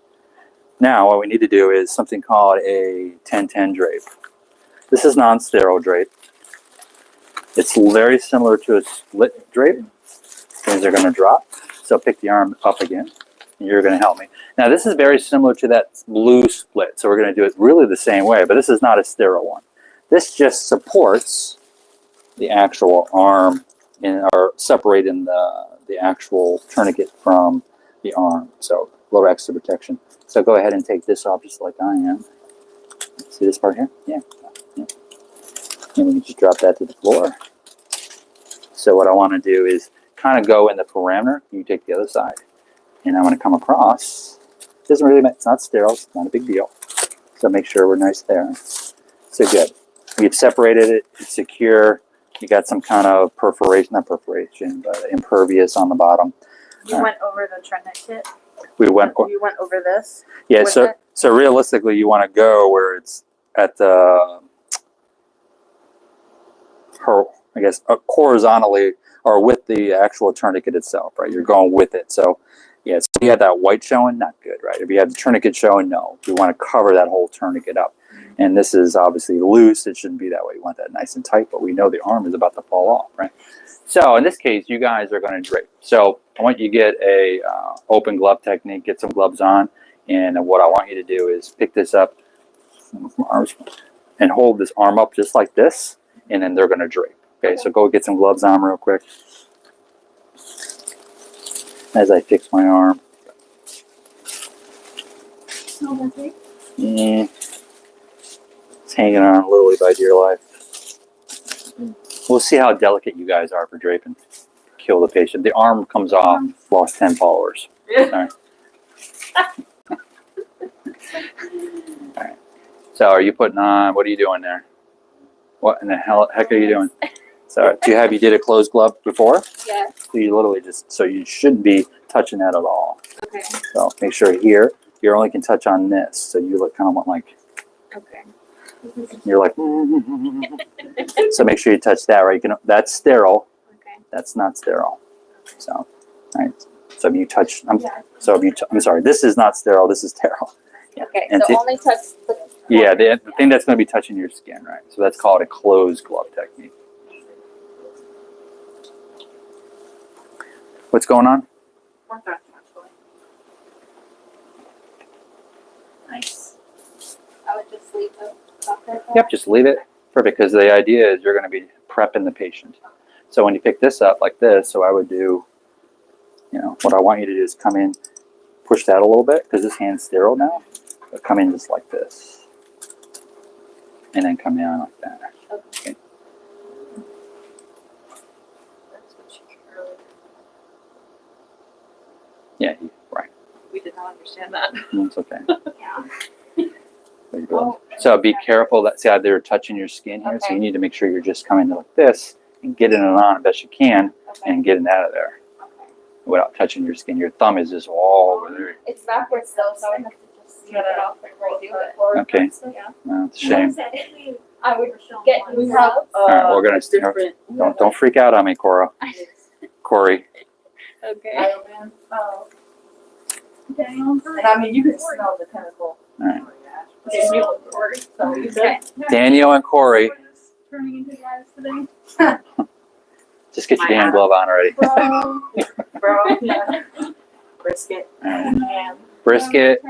Now what we need to do is something called a 10-10 drape. This is non-sterile drape. It's very similar to a split drape. Things are going to drop. So pick the arm up again, and you're going to help me. Now this is very similar to that blue split, so we're going to do it really the same way, but this is not a sterile one. This just supports the actual arm or separating the actual tourniquet from the arm. So a little extra protection. So go ahead and take this off just like I am. See this part here? Yeah. And we can just drop that to the floor. So what I want to do is kind of go in the parameter. You take the other side. And I'm going to come across. It doesn't really matter. It's not sterile. It's not a big deal. So make sure we're nice there. So good. We've separated it. It's secure. You got some kind of perforation, not perforation, but impervious on the bottom. You went over the tourniquet. We went. You went over this. Yeah. So realistically, you want to go where it's at the, I guess, horizontally or with the actual tourniquet itself, right? You're going with it. So yeah. So if you have that white showing, not good, right? If you have the tourniquet showing, no. We want to cover that whole tourniquet up. And this is obviously loose. It shouldn't be that way. You want that nice and tight, but we know the arm is about to fall off, right? So in this case, you guys are going to drape. So I want you to get a open glove technique, get some gloves on. And what I want you to do is pick this up and hold this arm up just like this. And then they're going to drape. Okay, so go get some gloves on real quick. As I fix my arm. Yeah. It's hanging on literally by dear life. We'll see how delicate you guys are for draping. Kill the patient. The arm comes off, lost 10 followers. All right. All right. So are you putting on, what are you doing there? What in the heck are you doing? So you did a closed glove before? Yeah. So you literally just, so you shouldn't be touching that at all. Okay. So make sure here, you only can touch on this. So you look kind of want like, Okay. you're like, so make sure you touch that, right? That's sterile. Okay. That's not sterile. So, all right. So if you touch, I'm sorry, this is not sterile. This is sterile. Yeah. Okay. And So only touch Yeah, the thing that's going to be touching your skin, right? So that's called a closed glove technique. What's going on? Nice. I would just leave the cup there. Yep, just leave it. Perfect, because the idea is you're going to be prepping the patient. So when you pick this up like this, so I would do, you know, what I want you to do is come in, push that a little bit, because this hand's sterile now. So come in just like this. And then come down like that. Okay. That's what she earlier. Yeah, right. We did not understand that. It's okay. Yeah. There you go. So be careful that, see how they're touching your skin here? So Okay. you need to make sure you're just coming like this and getting it on as best you can Okay. and getting out of there Okay. without touching your skin. Your thumb is just all over there. It's backwards though, so I have to just Cut it off before I do it. Okay. Yeah. Well, it's a shame. I would get new gloves. All right, we're gonna different. don't freak out on me, Cora. Corey. Okay. Ioban. Oh. And I mean, you can smell the chemical. All right. Daniel and Corey. So you Okay. Daniel and Corey, Turning into guys today. just get your damn glove on already. Bro, yeah. Brisket. All right. Ham. Brisket,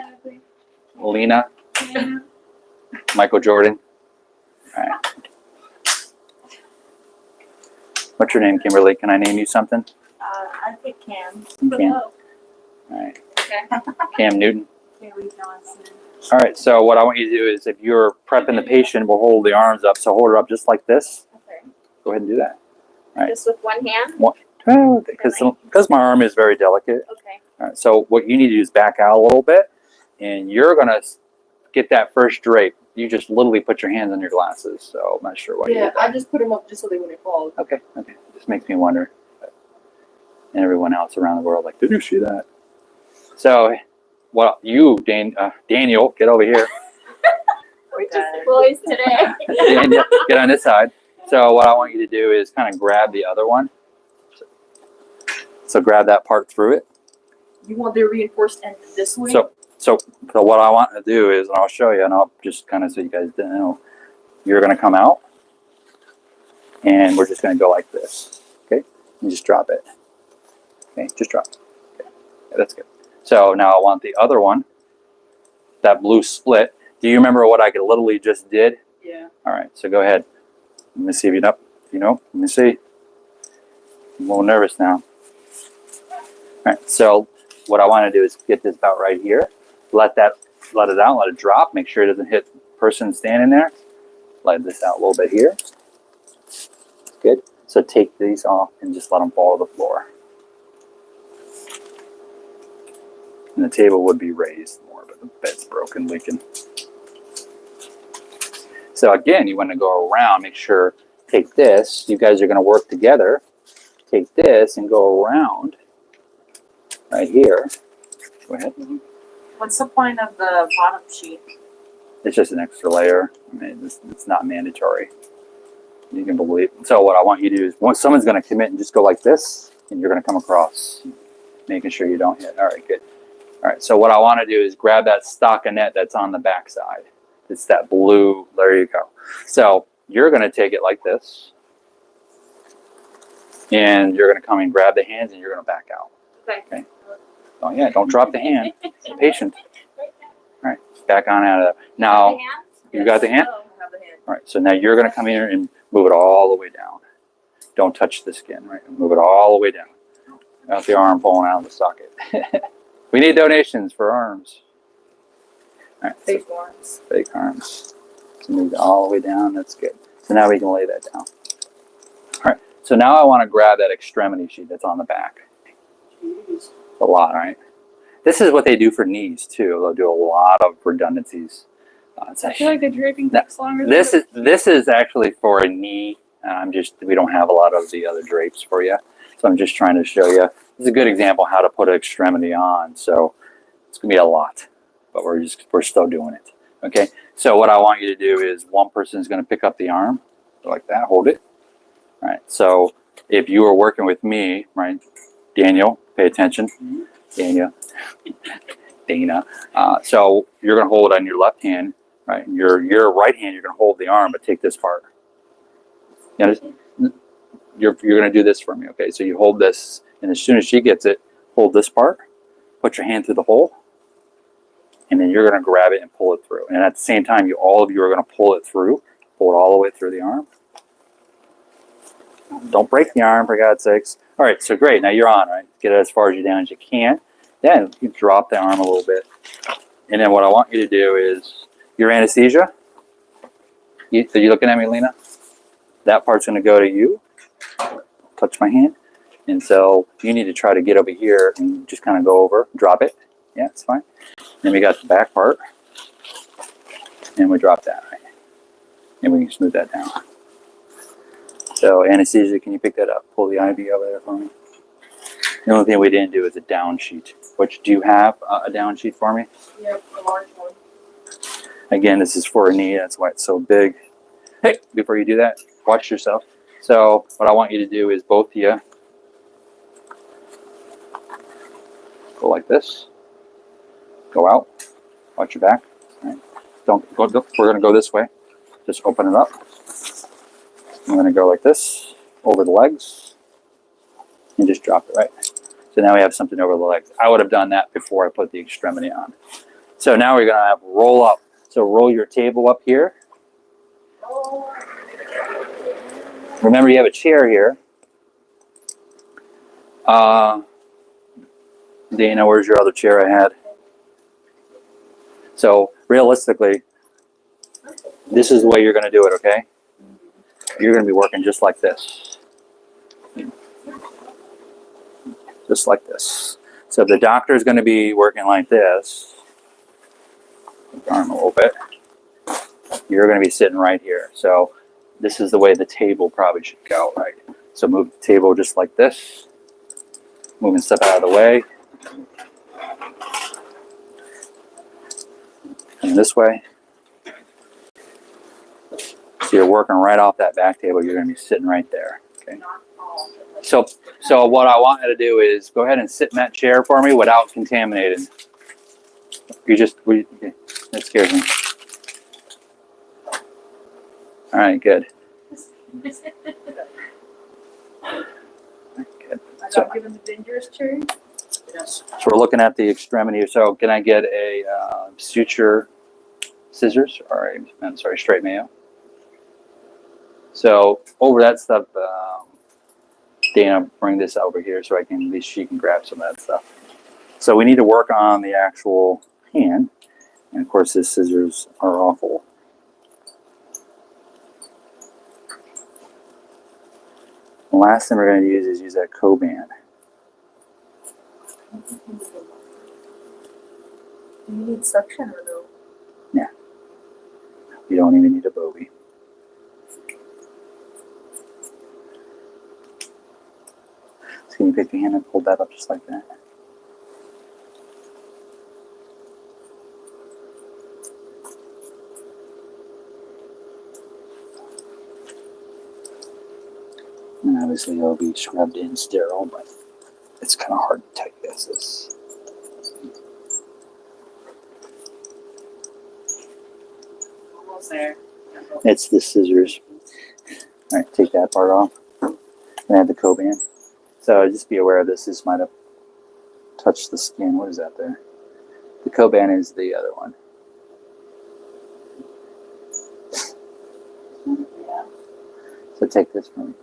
Lena, Michael Jordan. All right. What's your name, Kimberly? Can I name you something? I think Cam. Cam. All right. Okay. Cam Newton. Haley Johnson. All right. So what I want you to do is, if you're prepping the patient, we'll hold the arms up. So hold her up just like this. Okay. Go ahead and do that. Right. Just with one hand? Because my arm is very delicate. Okay. All right. So what you need to do is back out a little bit, and you're gonna get that first drape. You just literally put your hands on your glasses. So I'm not sure why you Yeah, did that. I just put them up just so they wouldn't fall. Okay. Okay. Just makes me wonder. And everyone else around the world, like, did you see that? So, well, you, Daniel, get over here. We're just boys today. Daniel, get on this side. So what I want you to do is kind of grab the other one. So grab that part through it. You want the reinforced end this way? So what I want to do is, and I'll show you, and I'll just kind of so you guys didn't know, you're going to come out, and we're just going to go like this, okay? And just drop it. Okay, just drop it. Okay, yeah, that's good. So now I want the other one, that blue split. Do you remember what I literally just did? Yeah. All right, so go ahead. Let me see if you know. Let me see. I'm a little nervous now. All right, so what I want to do is get this about right here. Let it out, let it drop. Make sure it doesn't hit the person standing there. Let this out a little bit here. Good. So take these off and just let them fall to the floor. And the table would be raised more, but the bed's broken, leaking. So again, you want to go around, make sure, take this. You guys are going to work together. Take this and go around right here. Go ahead. What's the point of the bottom sheet? It's just an extra layer. I mean, it's not mandatory. You can believe. So what I want you to do is, once someone's going to commit and just go like this, and you're going to come across, making sure you don't hit. All right, good. All right, so what I want to do is grab that stockinette that's on the back side. It's that blue. There you go. So you're going to take it like this, and you're going to come and grab the hands, and you're going to back out. Okay. Oh yeah, don't drop the hand. Be patient. All right, back on out of that. Now, you got the hand? I have the hand. All right, so now you're going to come here and move it all the way down. Don't touch the skin, right? Move it all the way down. Out the arm pulling out of the socket. We need donations for arms. All right, Fake arms. fake arms. So move it all the way down. That's good. So now we can lay that down. All right, so now I want to grab that extremity sheet that's on the back. Jeez. A lot, right? This is what they do for knees too. They'll do a lot of redundancies. It's I feel like the draping No, takes longer. this is actually for a knee. We don't have a lot of the other drapes for you, so I'm just trying to show you. This is a good example how to put an extremity on. So it's gonna be a lot, but we're still doing it. Okay. So what I want you to do is one person is gonna pick up the arm like that, hold it. All right. So if you are working with me, right, Daniel, pay attention. Dana. So you're gonna hold on your left hand. right? And your right hand, you're going to hold the arm, but take this part. You understand? You're going to do this for me, okay? So you hold this, and as soon as she gets it, hold this part, put your hand through the hole, and then you're going to grab it and pull it through. And at the same time, all of you are going to pull it all the way through the arm. Don't break the arm, for God's sakes. All right, so great. Now you're on, right? Get it as far as you down as you can. Then you drop the arm a little bit. And then what I want you to do is your anesthesia. Are you looking at me, Lena? That part's going to go to you. Touch my hand. And so you need to try to get over here and just kind of go over, drop it. Yeah, it's fine. Then we got the back part. And we drop that, right? And we can smooth that down. So anesthesia, can you pick that up? Pull the IV over there for me. The only thing we didn't do is a down sheet. Do you have a down sheet for me? Yep, the large one. Again, this is for a knee. That's why it's so big. Hey, before you do that, watch yourself. So what I want you to do is both of you go like this. Go out. Watch your back. All right. Don't go. We're going to go this way. Just open it up. I'm going to go like this over the legs and just drop it, right? So now we have something over the legs. I would have done that before I put the extremity on. So now we're going to have roll up. So roll your table up here. Remember, you have a chair here. Dana, where's your other chair I had? So realistically, this is the way you're going to do it, okay? You're going to be working just like this. Just like this. So if the doctor is going to be working like this, arm a little bit, you're going to be sitting right here. So this is the way the table probably should go, right? So move the table just like this. Moving stuff out of the way. And this way. So you're working right off that back table. You're going to be sitting right there. Okay. So what I want you to do is go ahead and sit in that chair for me without contaminating. That scares me. All right, good. Good. I got given the dangerous chair. Yes. So we're looking at the extremity. So can I get a suture scissors or straight Mayo? So over that stuff, Dana, bring this over here so at least she can grab some of that stuff. So we need to work on the actual hand. And of course, the scissors are awful. The last thing we're going to use that Coban. Do you need suction or no? Yeah. You don't even need a Bovie. So can you pick your hand and hold that up just like that? And obviously it'll be scrubbed in sterile, but it's kind of hard to type this. Almost there. It's the scissors. All right, take that part off. And add the Coban. So just be aware of this. This might have touched the skin. What is that there? The Coban is the other one. So take this from me.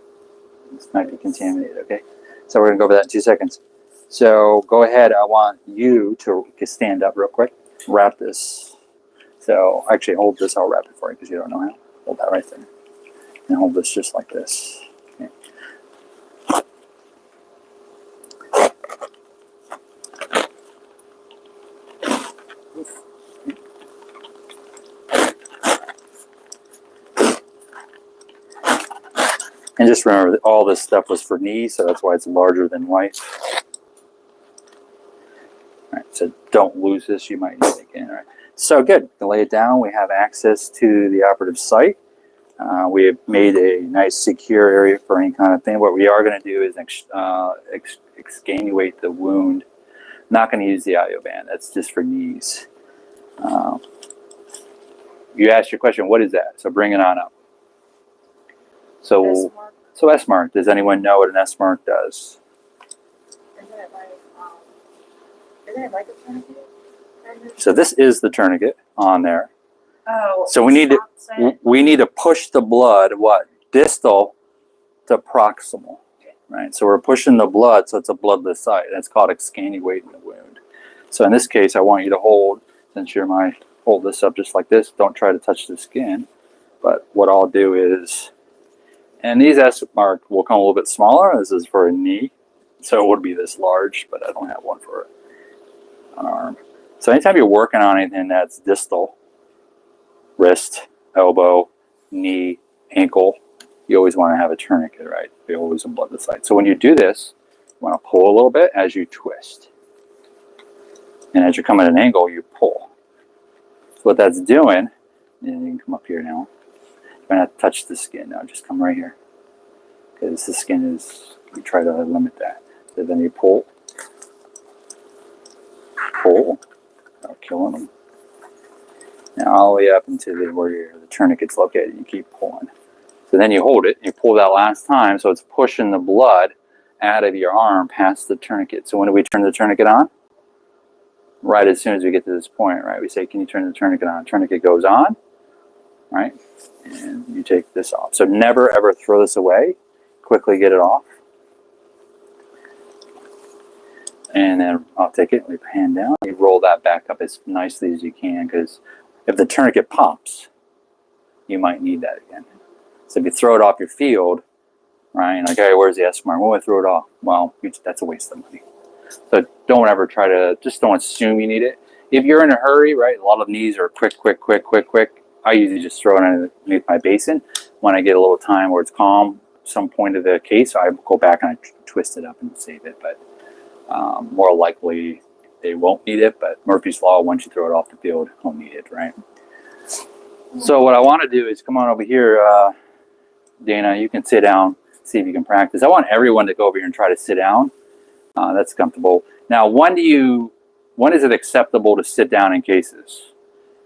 This might be contaminated, okay? So we're going to go over that in 2 seconds. So go ahead. I want you to stand up real quick. Wrap this. So actually hold this. I'll wrap it for you because you don't know how. Hold that right there. And hold this just like this. Okay. And just remember that all this stuff was for knee, so that's why it's larger than white. All right, so don't lose this. You might need it again. All right. So good. You lay it down. We have access to the operative site. We have made a nice secure area for any kind of thing. What we are going to do is exsanguinate the wound. Not going to use the Ioban. That's just for knees. you asked your question, what is that? So bring it on up. So, Esmarch. so Esmarch, does anyone know what an Esmarch does? Isn't it like a tourniquet? So this is the tourniquet on there. Oh. So we need to push the blood, what? Distal to proximal, right? So we're pushing the blood, so it's a bloodless site. That's called exsanguinating the wound. So in this case, I want you to hold, since you're hold this up just like this. Don't try to touch the skin. But what I'll do is, and these Esmarch will come a little bit smaller. This is for a knee, so it would be this large, but I don't have one for an arm. So anytime you're working on anything that's distal, wrist, elbow, knee, ankle, you always want to have a tourniquet, right? They always in bloodless site. So when you do this, you want to pull a little bit as you twist. And as you're coming at an angle, you pull. So what that's doing, and you can come up here now. Try not to touch the skin now, just come right here. Because the skin is, we try to limit that. So then you pull, without killing them. Now all the way up into where the tourniquet's located, you keep pulling. So then you hold it, you pull that last time, so it's pushing the blood out of your arm past the tourniquet. So when do we turn the tourniquet on? Right as soon as we get to this point, right? We say, can you turn the tourniquet on? Tourniquet goes on, right? And you take this off. So never ever throw this away. Quickly get it off. And then I'll take it, leave your hand down. You roll that back up as nicely as you can, because if the tourniquet pops, you might need that again. So if you throw it off your field, right, like, hey, where's the Esmarch? Well, I throw it off. Well, that's a waste of money. So don't ever try to, just don't assume you need it. If you're in a hurry, right, a lot of knees are quick. I usually just throw it underneath my basin. When I get a little time where it's calm, some point of the case, I go back and I twist it up and save it. But more likely they won't need it. But Murphy's Law, once you throw it off the field, don't need it, right? So what I want to do is come on over here, Dana. You can sit down, see if you can practice. I want everyone to go over here and try to sit down. That's comfortable. Now, when is it acceptable to sit down in cases?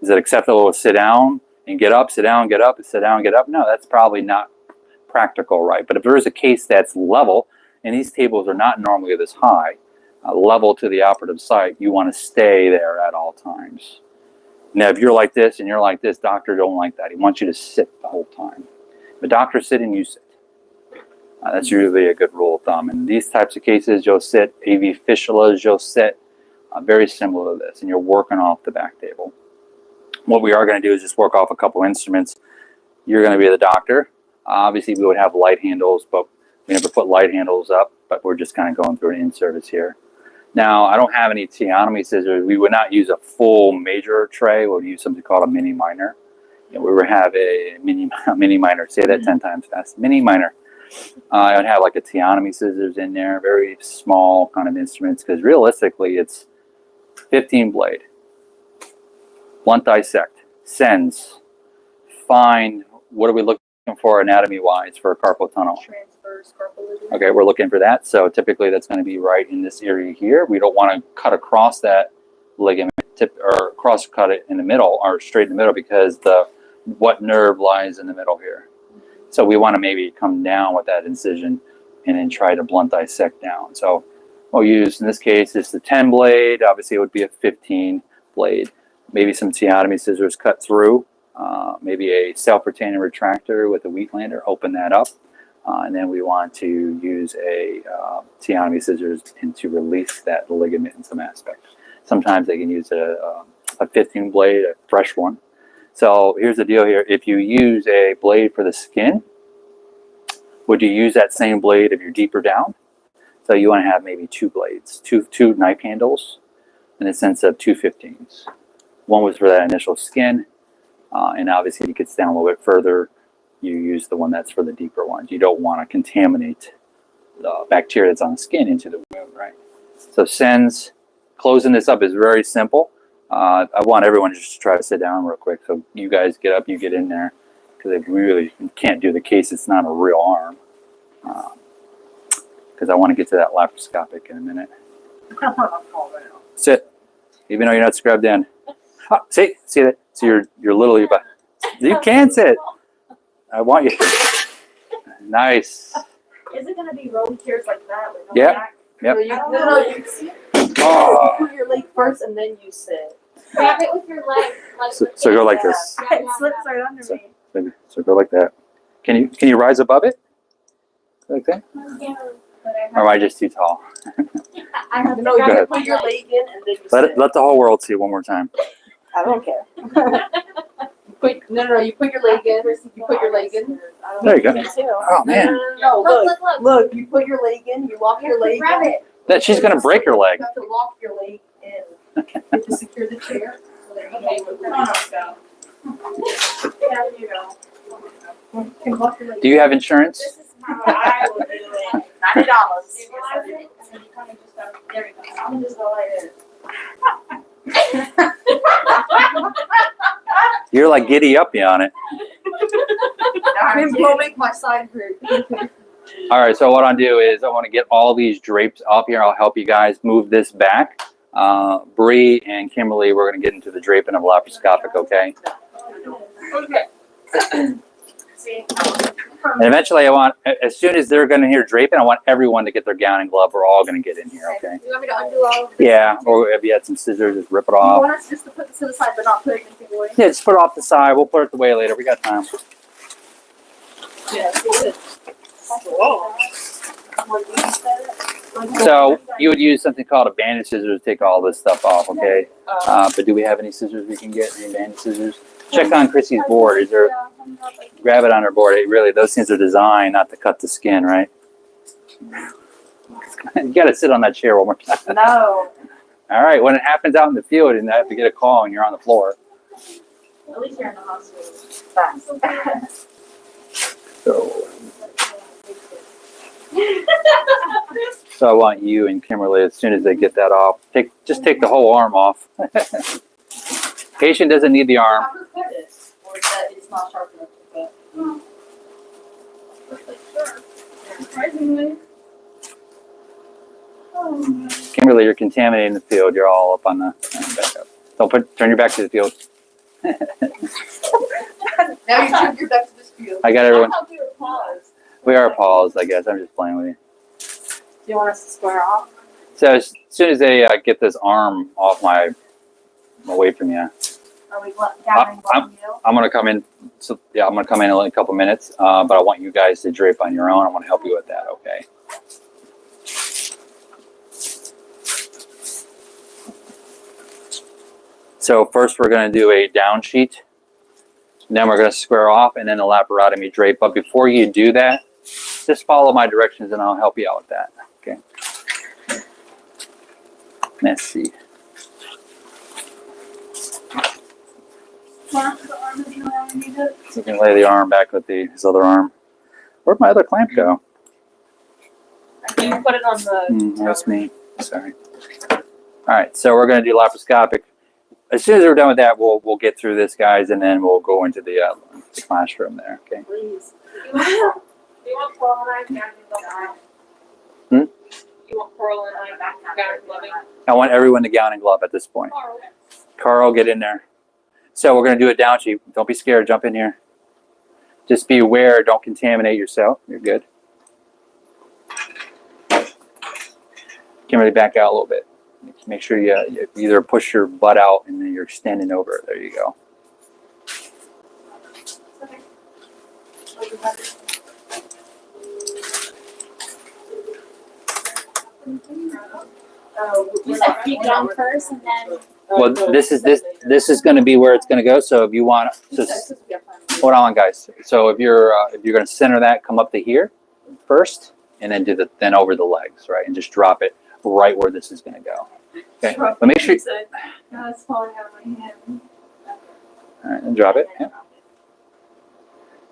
Is it acceptable to sit down and get up, sit down, get up, sit down, get up? No, that's probably not practical, right? But if there is a case that's level, and these tables are not normally this high, level to the operative site, you want to stay there at all times. Now, if you're like this and you're like this, doctor don't like that. He wants you to sit the whole time. If a doctor's sitting, you sit. That's usually a good rule of thumb. In these types of cases, you'll sit. AV fistulas, you'll sit. Very similar to this, and you're working off the back table. What we are going to do is just work off a couple instruments. You're going to be the doctor. Obviously, we would have light handles, but we never put light handles up, but we're just kind of going through an in-service here. Now, I don't have any teonomy scissors. We would not use a full major tray. We'll use something called a mini minor. We would have a mini minor. Say that 10 times fast. Mini minor. I would have like a teonomy scissors in there, very small kind of instruments, because realistically it's 15 blade, blunt dissect, sends, find, what are we looking for anatomy wise for a carpal tunnel? Transverse carpal ligament. Okay, we're looking for that. So typically that's going to be right in this area here. We don't want to cut across that ligament or cross cut it in the middle or straight in the middle, because what nerve lies in the middle here? So we want to maybe come down with that incision and then try to blunt dissect down. So we'll use, in this case, it's the 10 blade. Obviously, it would be a 15 blade. Maybe some teonomy scissors cut through. Maybe a self-retaining retractor with a Wheatlander. Open that up. And then we want to use a teonomy scissors to release that ligament in some aspect. Sometimes they can use a 15 blade, a fresh one. So here's the deal here. If you use a blade for the skin, would you use that same blade if you're deeper down? So you want to have maybe two blades, two knife handles in the sense of 2 15s. One was for that initial skin, and obviously it gets down a little bit further. You use the one that's for the deeper ones. You don't want to contaminate the bacteria that's on the skin into the wound, right? So sends, closing this up is very simple. I want everyone just to try to sit down real quick. So you guys get up, you get in there, because if we really can't do the case, it's not a real arm. Because I want to get to that laparoscopic in a minute. Sit, even though you're not scrubbed in. See that? So you're literally about You can sit. I want you. Nice. Is it gonna be rolling chairs like that with no Yep. back? Yep. No, you Oh. put your leg first and then you sit. Grab it with your leg. So go like this. It slips right under So- me. So go like that. Can you rise above it? Like that? Or am I just too tall? I have to No, you grab ahead. it put with your my leg. leg in and then you Let sit. the whole world see it one more time. I don't care. No, you put your leg in. You put your leg in. There you go. Me too. Oh man, No, Look. look, you put your leg in, you lock your leg Grab in. it. that she's gonna break her leg. You have to lock your leg in. You have to secure the chair. Okay, come on, let's go. There you go. And lock your leg Do you have insurance? This is how I would do it. $90. Stabilize it, and then you kind of just go, there you go. I'm gonna just go like this. You're like giddy uppy on it. Go make my side hurt. All right, so what I'll do is I want to get all these drapes off here. I'll help you guys move this back. Bree and Kimberly, we're going to get into the draping of laparoscopic, okay? Okay. See? And eventually I want, as soon as they're going to hear draping, I want everyone to get their gown and glove. We're all going to get in here, okay? You want me to undo all of this? Yeah, or if you had some scissors, just rip it You off. want us just to put this to the side but not put anything away? Yeah, just put it off the side. We'll put it away later. We got time. Yeah, see it. Whoa. So you would use something called a bandage scissors to take all this stuff off, okay? But do we have any scissors we can get? Any bandage scissors? Check on Chrissy's board. Is there? Grab it on her board. Really, those things are designed not to cut the skin, right? You got to sit on that chair one more time. No. All right. When it happens out in the field and I have to get a call and you're on the floor. At least you're in the hospital. So I want you and Kimberly, as soon as they get that off, just take the whole arm off. Patient doesn't need the arm. How to cut it? Or that it's not sharp enough to cut? Surprisingly. Kimberly, you're contaminating the field. You're all up on the back up. Turn your back to the field. Now you turn your back to this field. I got everyone. I thought we were paused. We are paused, I guess. I'm just playing with you. Do you want us to square off? So as soon as they get this arm off away from you, Are we gathering one you? I'm gonna come in. So yeah, I'm gonna come in a couple minutes. But I want you guys to drape on your own. I want to help you with that. Okay. So first we're gonna do a down sheet. Then we're gonna square off, and then the laparotomy drape. But before you do that, just follow my directions, and I'll help you out with that. Okay. Let's see. You can lay the arm back with his other arm. Where'd my other clamp go? You put it on the. That's me. Sorry. All right, so we're going to do laparoscopic. As soon as we're done with that, we'll get through this, guys, and then we'll go into the classroom there. Okay. Please. Do you want Coral and I gathering glove? You want Coral and I gathering gloving? I want everyone to gown and glove at this point. Coral. Carl, get in there. So we're going to do a down sheet. Don't be scared. Jump in here. Just be aware. Don't contaminate yourself. You're good. Kimberly, back out a little bit. Make sure you either push your butt out and then you're extending over. There you go. You said feet down first and then. Well, this is going to be where it's going to go. So if you want, just hold on, guys. So if you're going to center that, come up to here first, and then do then over the legs, right, and just drop it right where this is going to go. Okay, but make sure. No, it's falling out of my hand. All right, and drop it. Yeah.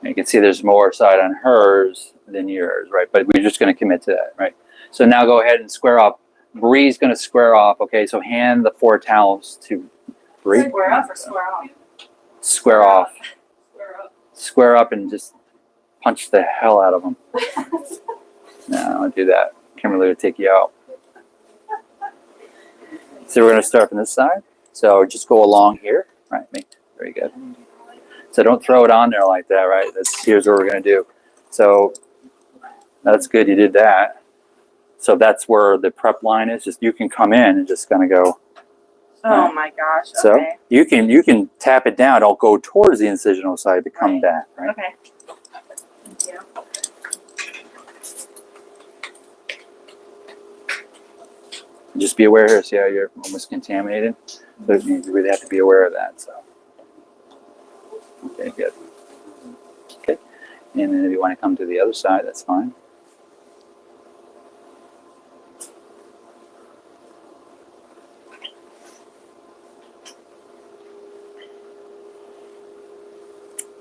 And you can see there's more side on hers than yours, right? But we're just going to commit to that, right? So now go ahead and square off. Bree's going to square off. Okay, so hand the 4 towels to Bree. Square up or square off? Square off. Square up. Square up and just punch the hell out of them. No, don't do that. Kimberly will take you out. So we're going to start from this side. So just go along here. Right, very good. So don't throw it on there like that, right? Here's what we're going to do. So that's good. You did that. So that's where the prep line is. Just you can come in and just kind of go. Oh my gosh. So Okay. you can tap it down. Don't go towards the incisional side to come back, right? Okay. Thank you. Just be aware here. See how you're almost contaminated? So you really have to be aware of that. So, okay, good. Okay, and then if you want to come to the other side, that's fine.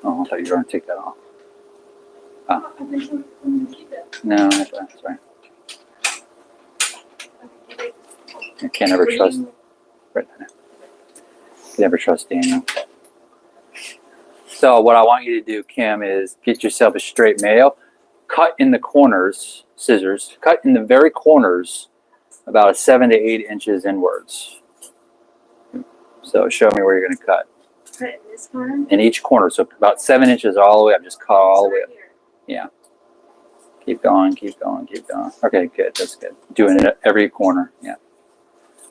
Oh, I thought you were going to take that off. Oh. No, that's right. I can't ever trust. Right now. Can never trust Daniel. So what I want you to do, Kim, is get yourself a straight Mayo. Cut in the corners, scissors. Cut in the very corners, about 7 to 8 inches inwards. So show me where you're going to cut. Cut this corner. In each corner, so about 7 inches all the way up. Just cut all the way up. Yeah. Keep going, keep going, keep going. Okay, good. That's good. Doing it at every corner. Yeah.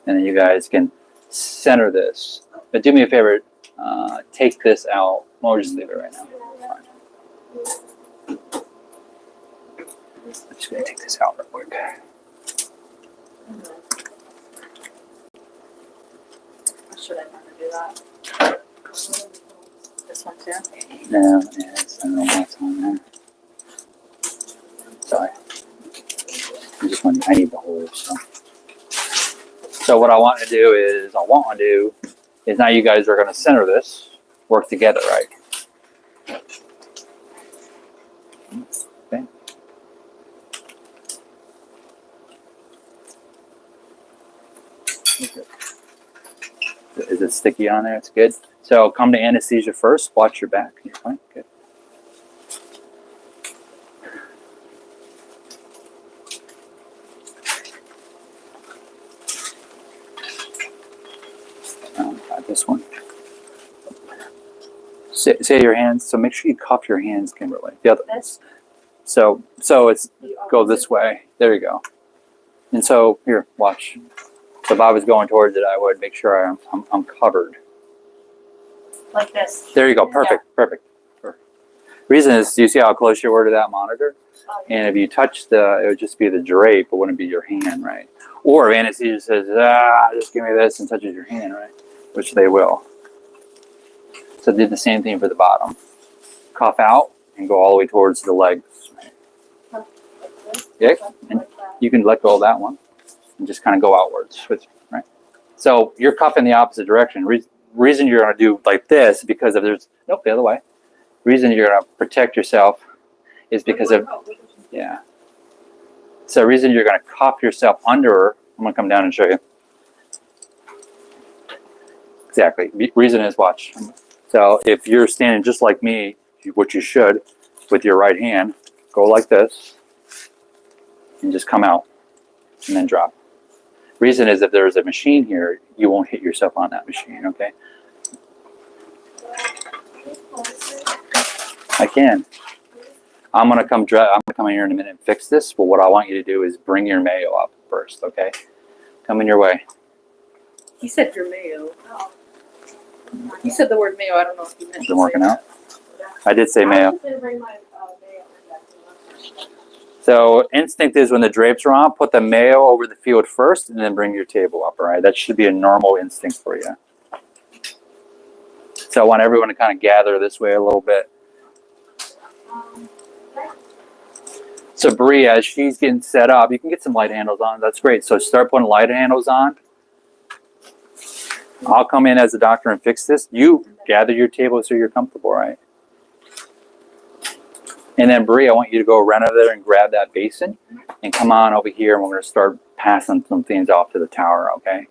And then you guys can center this. But do me a favor, take this out. Well, we'll just leave it right now. Fine. I'm just going to take this out real quick. Should I want to do that? This one too? No, yeah, I don't know what's on there. Sorry. I need the whole stuff. So what I want to do is, now you guys are going to center this, work together, right? Okay. Is it sticky on there? It's good. So come to anesthesia first. Watch your back. You're fine. Good. This one. Say your hands. So make sure you cuff your hands, Kimberly. The other. So it's go this way. There you go. And so here, watch. So if I was going towards it, I would make sure I'm covered. Like this. There you go. Perfect. Yeah. Perfect. Reason is, do you see how close you were to that monitor? And if you touch it would just be the drape. It wouldn't be your hand, right? Or if anesthesia says, just give me this, and touches your hand, right? Which they will. So do the same thing for the bottom. Cough out and go all the way towards the legs. Yeah, and you can let go of that one and just kind of go outwards, right? So you're cuffing the opposite direction. Reason you're going to do like this because if there's the other way. Reason you're going to protect yourself is because of So reason you're going to cuff yourself under. I'm going to come down and show you. Exactly. Reason is, watch. So if you're standing just like me, which you should, with your right hand, go like this, and just come out, and then drop. Reason is, if there's a machine here, you won't hit yourself on that machine, okay? I can. I'm gonna come in here in a minute and fix this, but what I want you to do is bring your Mayo up first, okay? Coming your way. He said your Mayo. You said the word Mayo. I don't know if you meant. Is it working out? I did say Mayo. So instinct is when the drapes are on, put the Mayo over the field first, and then bring your table up. All right, that should be a normal instinct for you. So I want everyone to kind of gather this way a little bit. So Bree, as she's getting set up, you can get some light handles on. That's great. So start putting light handles on. I'll come in as a doctor and fix this. You gather your table so you're comfortable, right? And then Bree, I want you to go around over there and grab that basin and come on over here, and we're going to start passing some things off to the tower, okay?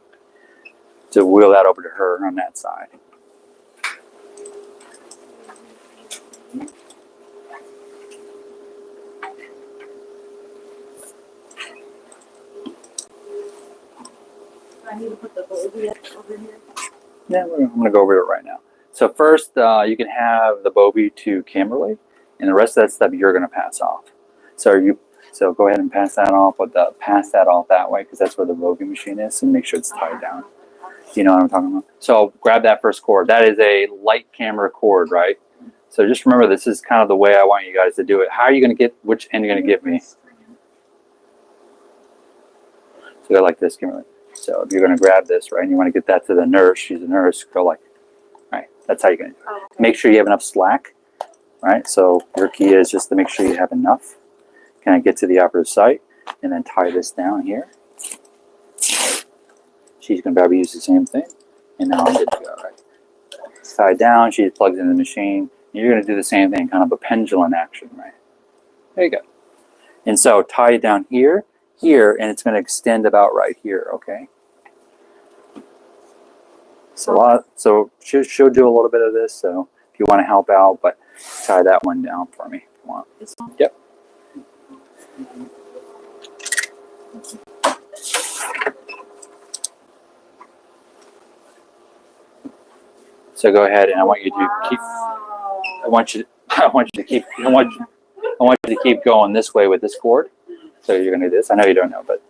So wheel that over to her on that side. I need to put the Bovie over here. Yeah, I'm going to go over it right now. So first, you can have the Bovie to Camberley, and the rest of that stuff you're going to pass off. So go ahead and pass that off that way, because that's where the Bovie machine is, and make sure it's tied down. Do you know what I'm talking about? So grab that first cord. That is a light camera cord, right? So just remember, this is kind of the way I want you guys to do it. How are you going to get, which end you're going to give me? So go like this, Kimberly. So if you're going to grab this, right, and you want to get that to the nurse, she's a nurse, go like, right, that's how you're going to do it. Oh, okay. Make sure you have enough slack, right? So your key is just to make sure you have enough. Kind of get to the operative site, and then tie this down here. She's going to probably use the same thing, and now I'm good to go, right? It's tied down, she plugs in the machine. You're going to do the same thing, kind of a pendulum action, right? There you go. And so tie it down here, and it's going to extend about right here, okay? So she'll do a little bit of this, so if you want to help out, but tie that one down for me if you want. This one? Yep. So go ahead, and I want you to keep. I want you to keep going this way with this cord. So you're going to do this. I know you don't know, but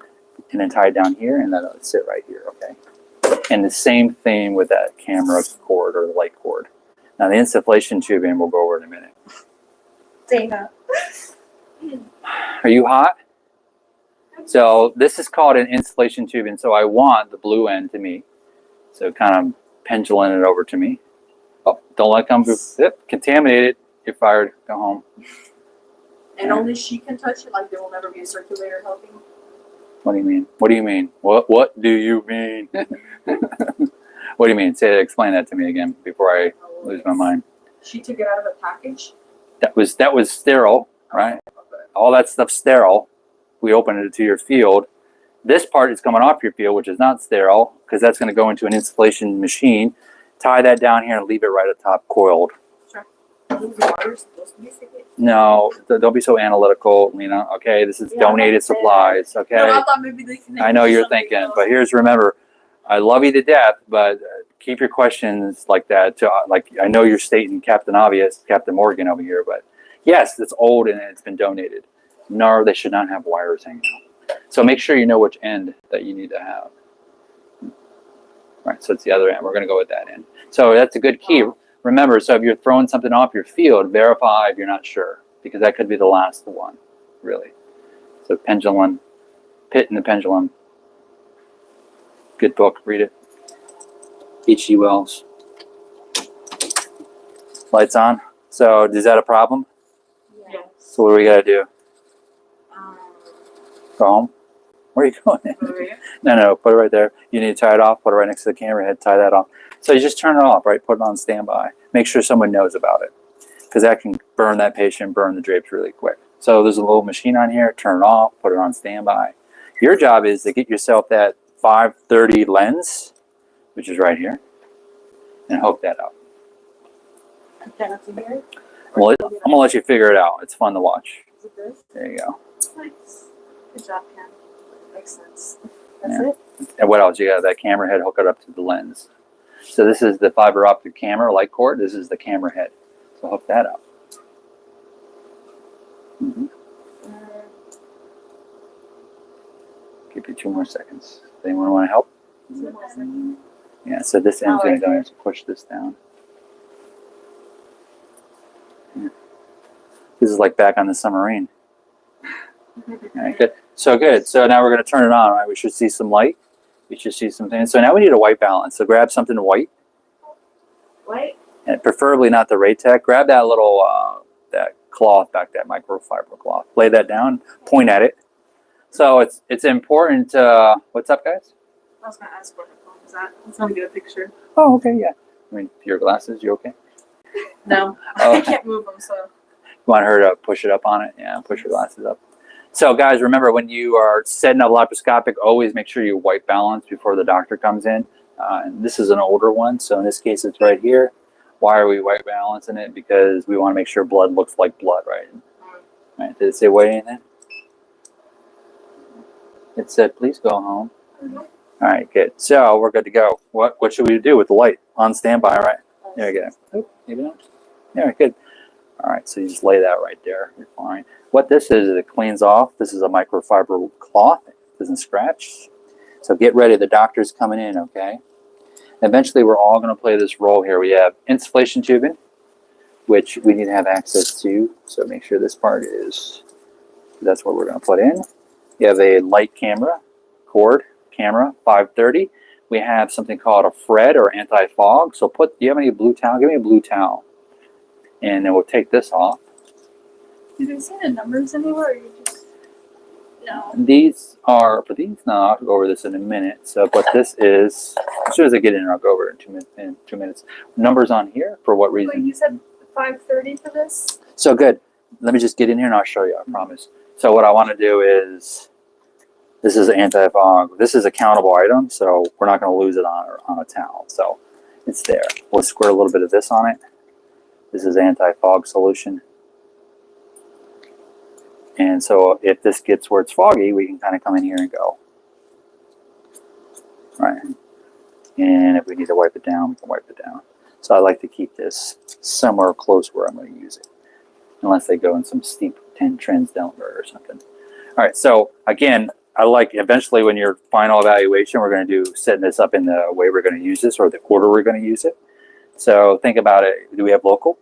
and then tie it down here, and then it'll sit right here, okay? And the same thing with that camera cord or the light cord. Now the insufflation tubing we'll go over in a minute. Dana. Are you hot? So this is called an insufflation tubing. So I want the blue end to me. So kind of pendulum it over to me. Oh, don't let it come through. Yep, contaminated. You're fired. Go home. And only she can touch it, like there will never be a circulator helping. What do you mean? What do you mean? What do you mean? What do you mean? Explain that to me again before I lose my mind. She took it out of the package. That was sterile, right? All that stuff's sterile. We opened it to your field. This part is coming off your field, which is not sterile, because that's going to go into an insufflation machine. Tie that down here and leave it right at top coiled. Sure. The water's supposed to be thick. No, don't be so analytical, Lena. Okay, this is donated supplies. Okay, No, I thought maybe they can. I know you're thinking, but remember, I love you to death, but keep your questions like that. I know you're stating Captain Obvious, Captain Morgan over here, but yes, it's old and it's been donated. No, they should not have wires hanging out. So make sure you know which end that you need to have. Right, so it's the other end. We're going to go with that end. So that's a good key. Remember, so if you're throwing something off your field, verify if you're not sure, because that could be the last one, really. So pendulum, Pit and the Pendulum. Good book, read it. H.G. Wells. Lights on. So is that a problem? Yes. So what do we got to do? Go home? Where are you going? No, put it right there. You need to tie it off, put it right next to the camera head, tie that off. So you just turn it off, right? Put it on standby. Make sure someone knows about it, because that can burn that patient, burn the drapes really quick. So there's a little machine on here, turn it off, put it on standby. Your job is to get yourself that 530 lens, which is right here, and hook that up. That up to here? Well, I'm going to let you figure it out. It's fun to watch. Is it this? There you go. Nice. Good job, Ken. Makes sense. That's Yeah. it? And what else? You got that camera head, hook it up to the lens. So this is the fiber optic camera light cord. This is the camera head. So hook that up. Give you 2 more seconds. Anyone want to help? Yeah, so this end's going to go in, so push this down. Yeah. This is like back on the submarine. All right, good. So good. So now we're going to turn it on, right? We should see some light. We should see some things. So now we need a white balance. So grab something white. White? And preferably not the Raytech. Grab that little, that cloth back, that microfiber cloth. Lay that down. Point at it. So it's important to, what's up, guys? I was going to ask for her phone. Is that? Let's not get a picture. Oh, okay, yeah. I mean, your glasses, you okay? No. Oh. I can't move them, so. You want her to push it up on it? Yeah, push your glasses up. So guys, remember when you are setting up laparoscopic, always make sure you white balance before the doctor comes in. And this is an older one, so in this case it's right here. Why are we white balancing it? Because we want to make sure blood looks like blood, right? Right. Did it say white anything? It said, please go home. All right, good. So we're good to go. What should we do with the light? On standby, right? There you go. Oop, maybe not. Yeah, good. All right, so you just lay that right there. You're fine. What this is it cleans off. This is a microfiber cloth. It doesn't scratch. So get ready. The doctor's coming in, okay? Eventually, we're all going to play this role here. We have insufflation tubing, which we need to have access to. So make sure this part is, that's what we're going to put in. You have a light camera, cord camera, 530. We have something called a Fred or anti-fog. So do you have any blue towel? Give me a blue towel. And then we'll take this off. Did you see the numbers anywhere, or you just no? These are for these. No, I'll go over this in a minute. So, what this is, as soon as I get in, I'll go over it in 2 minutes. Numbers on here for what Wait, reason? you said 530 for this? So good. Let me just get in here and I'll show you. I promise. So what I want to do is, this is anti-fog. This is a countable item, so we're not going to lose it on a towel. So it's there. We'll squirt a little bit of this on it. This is anti-fog solution. And so if this gets where it's foggy, we can kind of come in here and go. Right. And if we need to wipe it down, we can wipe it down. So I like to keep this somewhere close where I'm going to use it. Unless they go in some steep trends downward or something. All right, so again, I like eventually when your final evaluation, we're going to do setting this up in the way we're going to use this or the order we're going to use it. So think about it. Do we have local?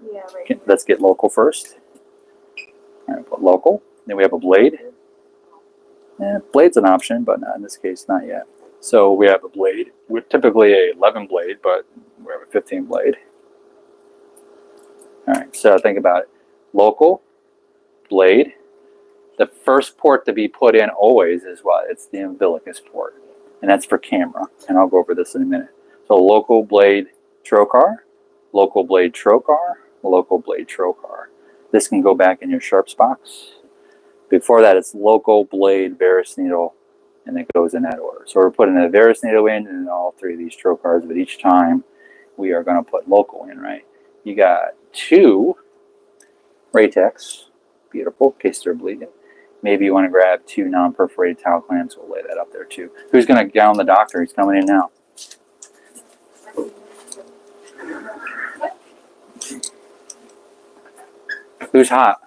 Yeah, right. Okay, let's get local first. All right, put local. Then we have a blade. Blade's an option, but in this case, not yet. So we have a blade. We're typically a 11 blade, but we have a 15 blade. All right, so think about it. Local, blade. The first port to be put in always is what? It's the umbilicus port. And that's for camera. And I'll go over this in a minute. So local blade trocar, local blade trocar, local blade trocar. This can go back in your sharps box. Before that, it's local blade Veress needle, and it goes in that order. So we're putting a Veress needle in and all three of these trocars, but each time we are going to put local in, right? You got 2 Ratex, beautiful, in case they're bleeding. Maybe you want to grab 2 non-perforated towel clamps. We'll lay that up there too. Who's going to gown the doctor? He's coming in now. Who's hot?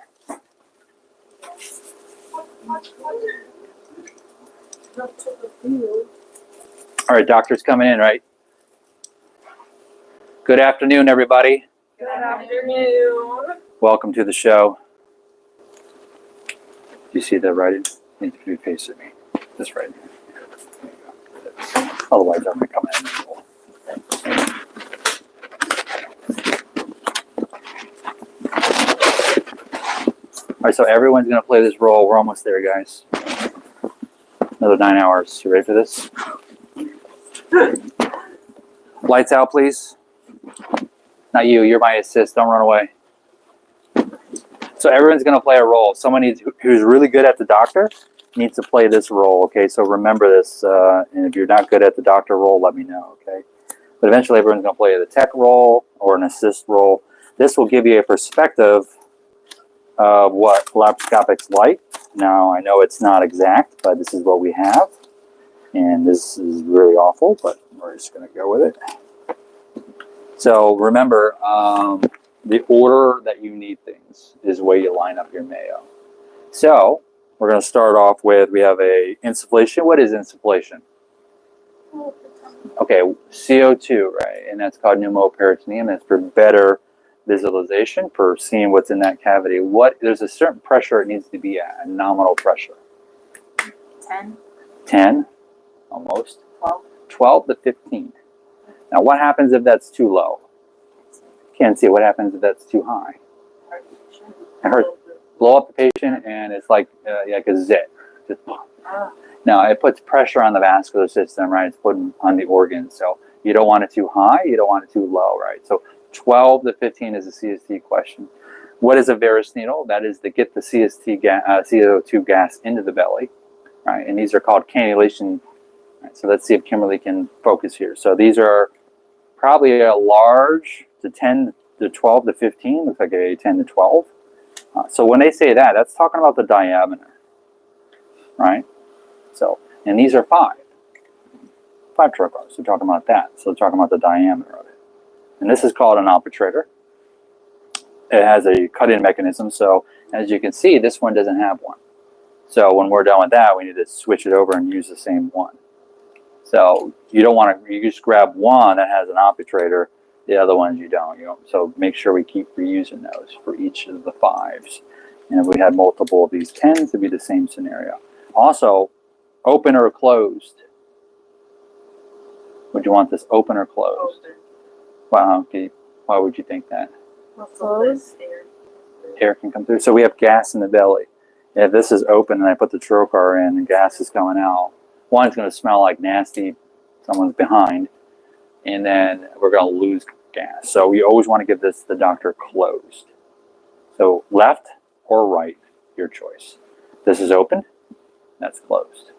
All right, doctor's coming in, right? Good afternoon, everybody. Good afternoon. Welcome to the show. Do you see the writing? Needs to be facing me. This right here. Otherwise, I'm going to come in. All right, so everyone's going to play this role. We're almost there, guys. Another 9 hours. You ready for this? Lights out, please. Not you. You're my assist. Don't run away. So everyone's going to play a role. Someone who's really good at the doctor needs to play this role, okay? So remember this. And if you're not good at the doctor role, let me know, okay? But eventually everyone's going to play the tech role or an assist role. This will give you a perspective of what laparoscopic's like. Now, I know it's not exact, but this is what we have. And this is really awful, but we're just going to go with it. So remember, the order that you need things is the way you line up your Mayo. So we're going to start off with, we have a insufflation. What is insufflation? Okay, CO2, right? And that's called Pneumoperitoneum. That's for better visualization, for seeing what's in that cavity. There's a certain pressure it needs to be at, a nominal pressure. 10. 10, almost. 12. 12 to 15. Now, what happens if that's too low? Can't see. What happens if that's too high? It hurts. Blow up the patient, and it's like a zit. Just, now, it puts pressure on the vascular system, right? It's putting on the organs. So you don't want it too high. You don't want it too low, right? So 12 to 15 is a CST question. What is a Veress needle? That is to get the CO2 gas into the belly, right? And these are called cannulation. Right? So let's see if Kimberly can focus here. So these are probably a large to 10 to 12 to 15. Looks like a 10 to 12. So when they say that, that's talking about the diameter, right? So, and these are 5 trocars. So we're talking about that. So we're talking about the diameter of it. And this is called an obturator. It has a cut-in mechanism, so as you can see, this one doesn't have one. So when we're done with that, we need to switch it over and use the same one. So you don't want to, you just grab one that has an obturator, the other ones you don't. So make sure we keep reusing those for each of the 5s. And if we had multiple of these 10s, it'd be the same scenario. Also, open or closed. Would you want this open or closed? Wow, okay. Why would you think that? Close. Air can come through. So we have gas in the belly. If this is open and I put the trocar in and gas is coming out, one, it's going to smell like nasty, someone's behind, and then we're going to lose gas. So we always want to give this the doctor closed. So left or right, your choice. This is open, that's closed.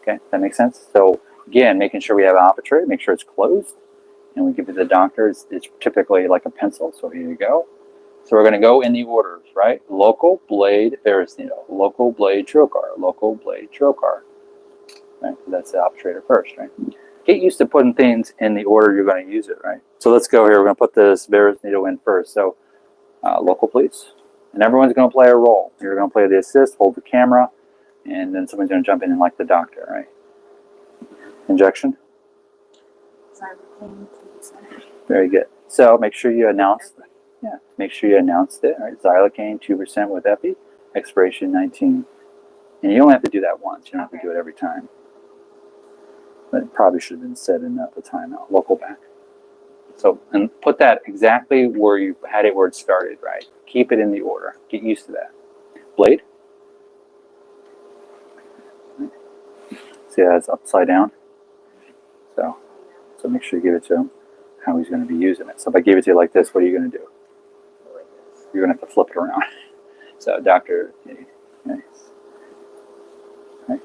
Okay, that makes sense? So again, making sure we have an obturator, make sure it's closed, and we give it to the doctor. It's typically like a pencil, so here you go. So we're going to go in the orders, right? Local, blade, Veress needle. Local, blade, trocar. Local, blade, trocar. Right? That's the obturator first, right? Get used to putting things in the order you're going to use it, right? So let's go here. We're going to put this Veress needle in first. So local, please. And everyone's going to play a role. You're going to play the assist, hold the camera, and then someone's going to jump in and like the doctor, right? Injection. Very good. So make sure you announce. Yeah, make sure you announced it. All right, xylocaine 2% with epi, expiration 19. And you don't have to do that once. You don't have to do it every time. But it probably should have been said in the timeout. Local back. So, and put that exactly where you had it, where it started, right? Keep it in the order. Get used to that. Blade. See how it's upside down? So make sure you give it to him how he's going to be using it. So if I gave it to you like this, what are you going to do? You're going to have to flip it around. So doctor, okay. Right.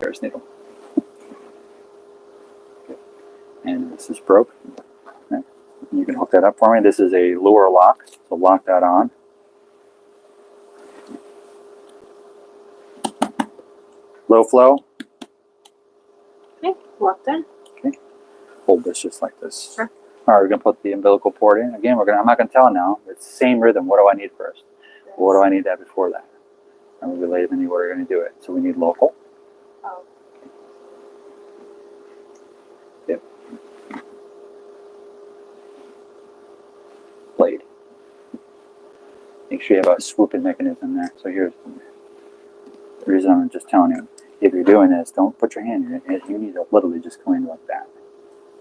Veress needle. Okay. And this is broke. Okay. You can hook that up for me. This is a lure lock, so lock that on. Low flow. Okay, locked in. Okay. Hold this just like this. Sure. All right, we're going to put the umbilical port in. Again, I'm not going to tell now. It's the same rhythm. What do I need first? What do I need that before that? And we'll relay them in the order you're going to do it. So we need local. Oh. Yep. Blade. Make sure you have a swooping mechanism there. So here's the reason I'm just telling you. If you're doing this, don't put your hand in it. You need to literally just go in like that.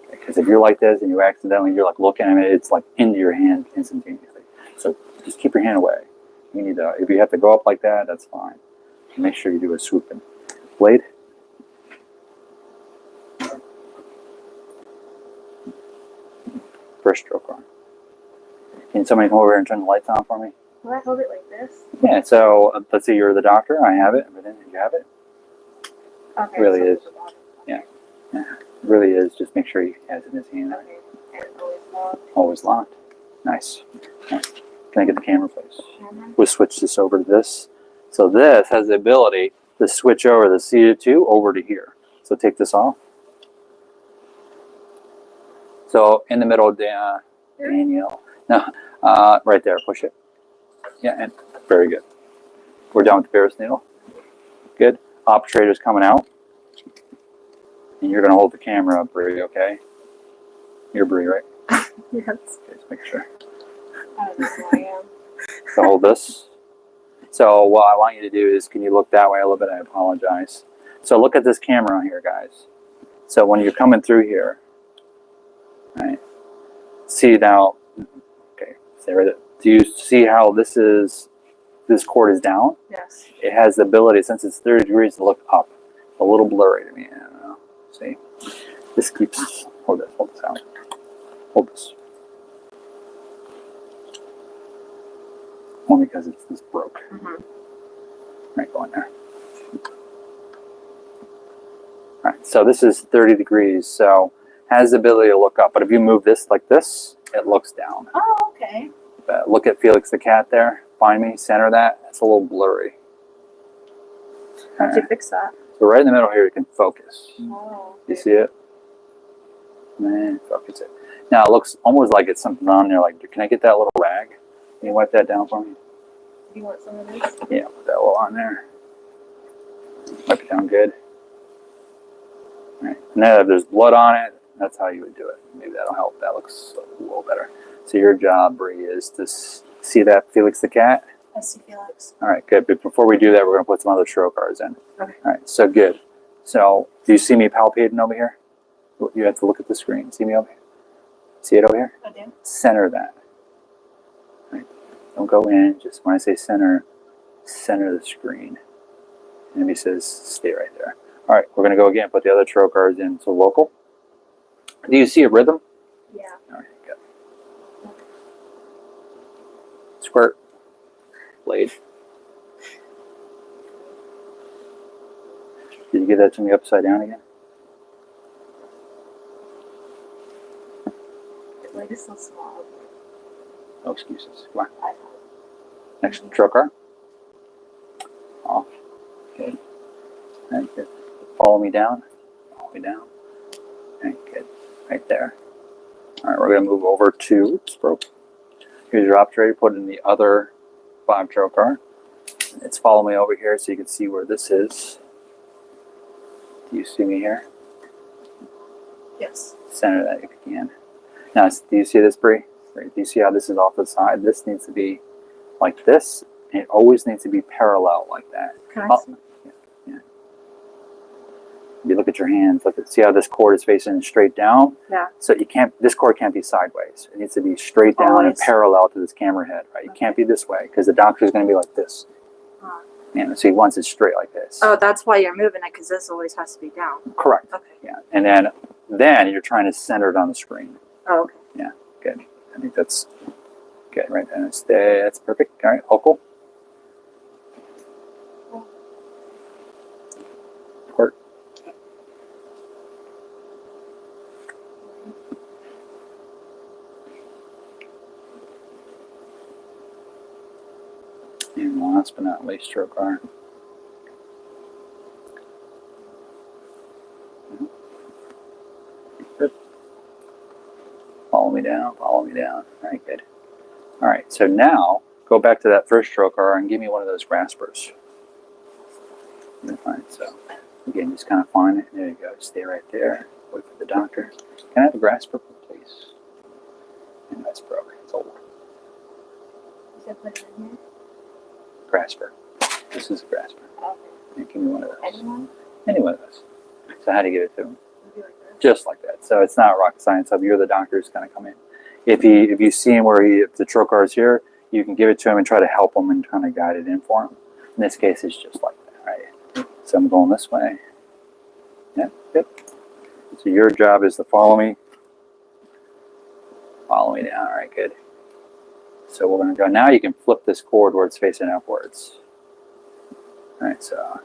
Because if you're like this and you accidentally, you're like looking at it, it's like into your hand instantaneously. So just keep your hand away. You need to, if you have to go up like that, that's fine. Make sure you do a swooping. Blade. First trocar. Can somebody come over here and turn the lights on for me? Will I hold it like this? Yeah, so let's say you're the doctor. I have it. Everything. You have it? Okay. It really is. Yeah. Yeah. It really is. Just make sure he has it in his hand. Always locked. Nice. Nice. Can I get the camera, please? We'll switch this over to this. So this has the ability to switch over the C2 over to here. So take this off. So in the middle, Danielle. No, right there. Push it. Yeah, and very good. We're done with the Veress needle. Good. Obturator's coming out. And you're going to hold the camera up, Bree, okay? You're Bree, right? Yes. Okay, just make sure. I don't know who I am. So hold this. So what I want you to do is, can you look that way a little bit? I apologize. So look at this camera here, guys. So when you're coming through here, right? See now, okay, stay right there. Do you see how this cord is down? Yes. It has the ability, since it's 30 degrees, to look up. A little blurry to me. I don't know. See? This keeps, hold this out. Hold this. Only because it's this broke. Mm-hmm. Right, go in there. Alright, so this is 30 degrees, so has the ability to look up. But if you move this like this, it looks down. Oh, okay. Look at Felix the cat there. Find me, center that. It's a little blurry. How'd you fix that? So right in the middle here, you can focus. Oh. You see it? Man, focus it. Now it looks almost like it's something on there. Like, can I get that little rag? Can you wipe that down for me? You want some of this? Yeah, put that little on there. Wipe it down good. All right. And then if there's blood on it, that's how you would do it. Maybe that'll help. That looks a little better. So your job, Bree, is to see that Felix the cat. I see Felix. All right, good. But before we do that, we're going to put some other trocars in. Okay. All right, so good. So do you see me palpating over here? You have to look at the screen. See me over here? See it over here? I do. Center that. All right. Don't go in. Just when I say center, center the screen. And he says, stay right there. All right, we're going to go again. Put the other trocars in. So local. Do you see a rhythm? Yeah. All right, good. Squirt. Blade. Did you get that to me upside down again? The blade is so small. No excuses. Come on. Next trocar. Off. Good. Right, good. Follow me down. Follow me down. Right, good. Right there. All right, we're going to move over to, oops, broke. Here's your obturator. Put it in the other 5 trocar. It's follow me over here so you can see where this is. Do you see me here? Yes. Center that if you can. Now, do you see this, Bree? Do you see how this is off the side? This needs to be like this, and it always needs to be parallel like that. Can I see? Yeah. If you look at your hands, see how this cord is facing straight down? Yeah. So you can't, this cord can't be sideways. It needs to be straight down and Always. parallel to this camera head, right? You can't be this way because the doctor's going to be like this. And so he wants it straight like this. Oh, that's why you're moving it, because this always has to be down. Correct. Okay. Yeah. And then you're trying to center it on the screen. Oh, okay. Yeah. Good. I think that's good right there. Stay. That's perfect. All right. Focal. Squirt. And last but not least, trocar. Good. Follow me down, follow me down. All right, good. All right, so now go back to that first trocar and give me one of those graspers. Fine, so again, just kind of find it. There you go. Stay right there. Wait for the doctor. Can I have a grasper, please? And that's broken. It's old. So put it in here. Grasper. This is a grasper. Okay. And give me one of those. Anyone? Any one of those. So how do you give it to him? Would be like this. Just like that. So it's not rocket science. So you're the doctor who's going to come in. If you see him where if the trocar is here, you can give it to him and try to help him and kind of guide it in for him. In this case, it's just like that, right? So I'm going this way. Yeah, good. So your job is to follow me. Follow me down. All right, good. So we're going to go. Now you can flip this cord where it's facing upwards. All right, so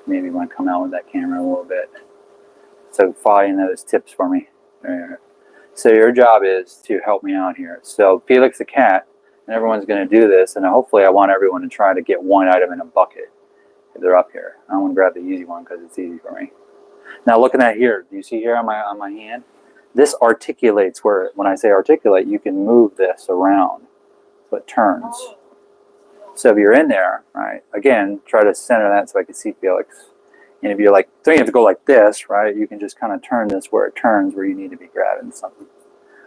maybe you want to come out with that camera a little bit. So following those tips for me. There. So your job is to help me out here. So Felix the cat, and everyone's going to do this, and hopefully I want everyone to try to get one item in a bucket if they're up here. I want to grab the easy one because it's easy for me. Now looking at here, do you see here on my hand? This articulates where, when I say articulate, you can move this around so it turns. Oh. So if you're in there, right, again, try to center that so I can see Felix. And if you're like, so you have to go like this, right, you can just kind of turn this where it turns where you need to be grabbing something.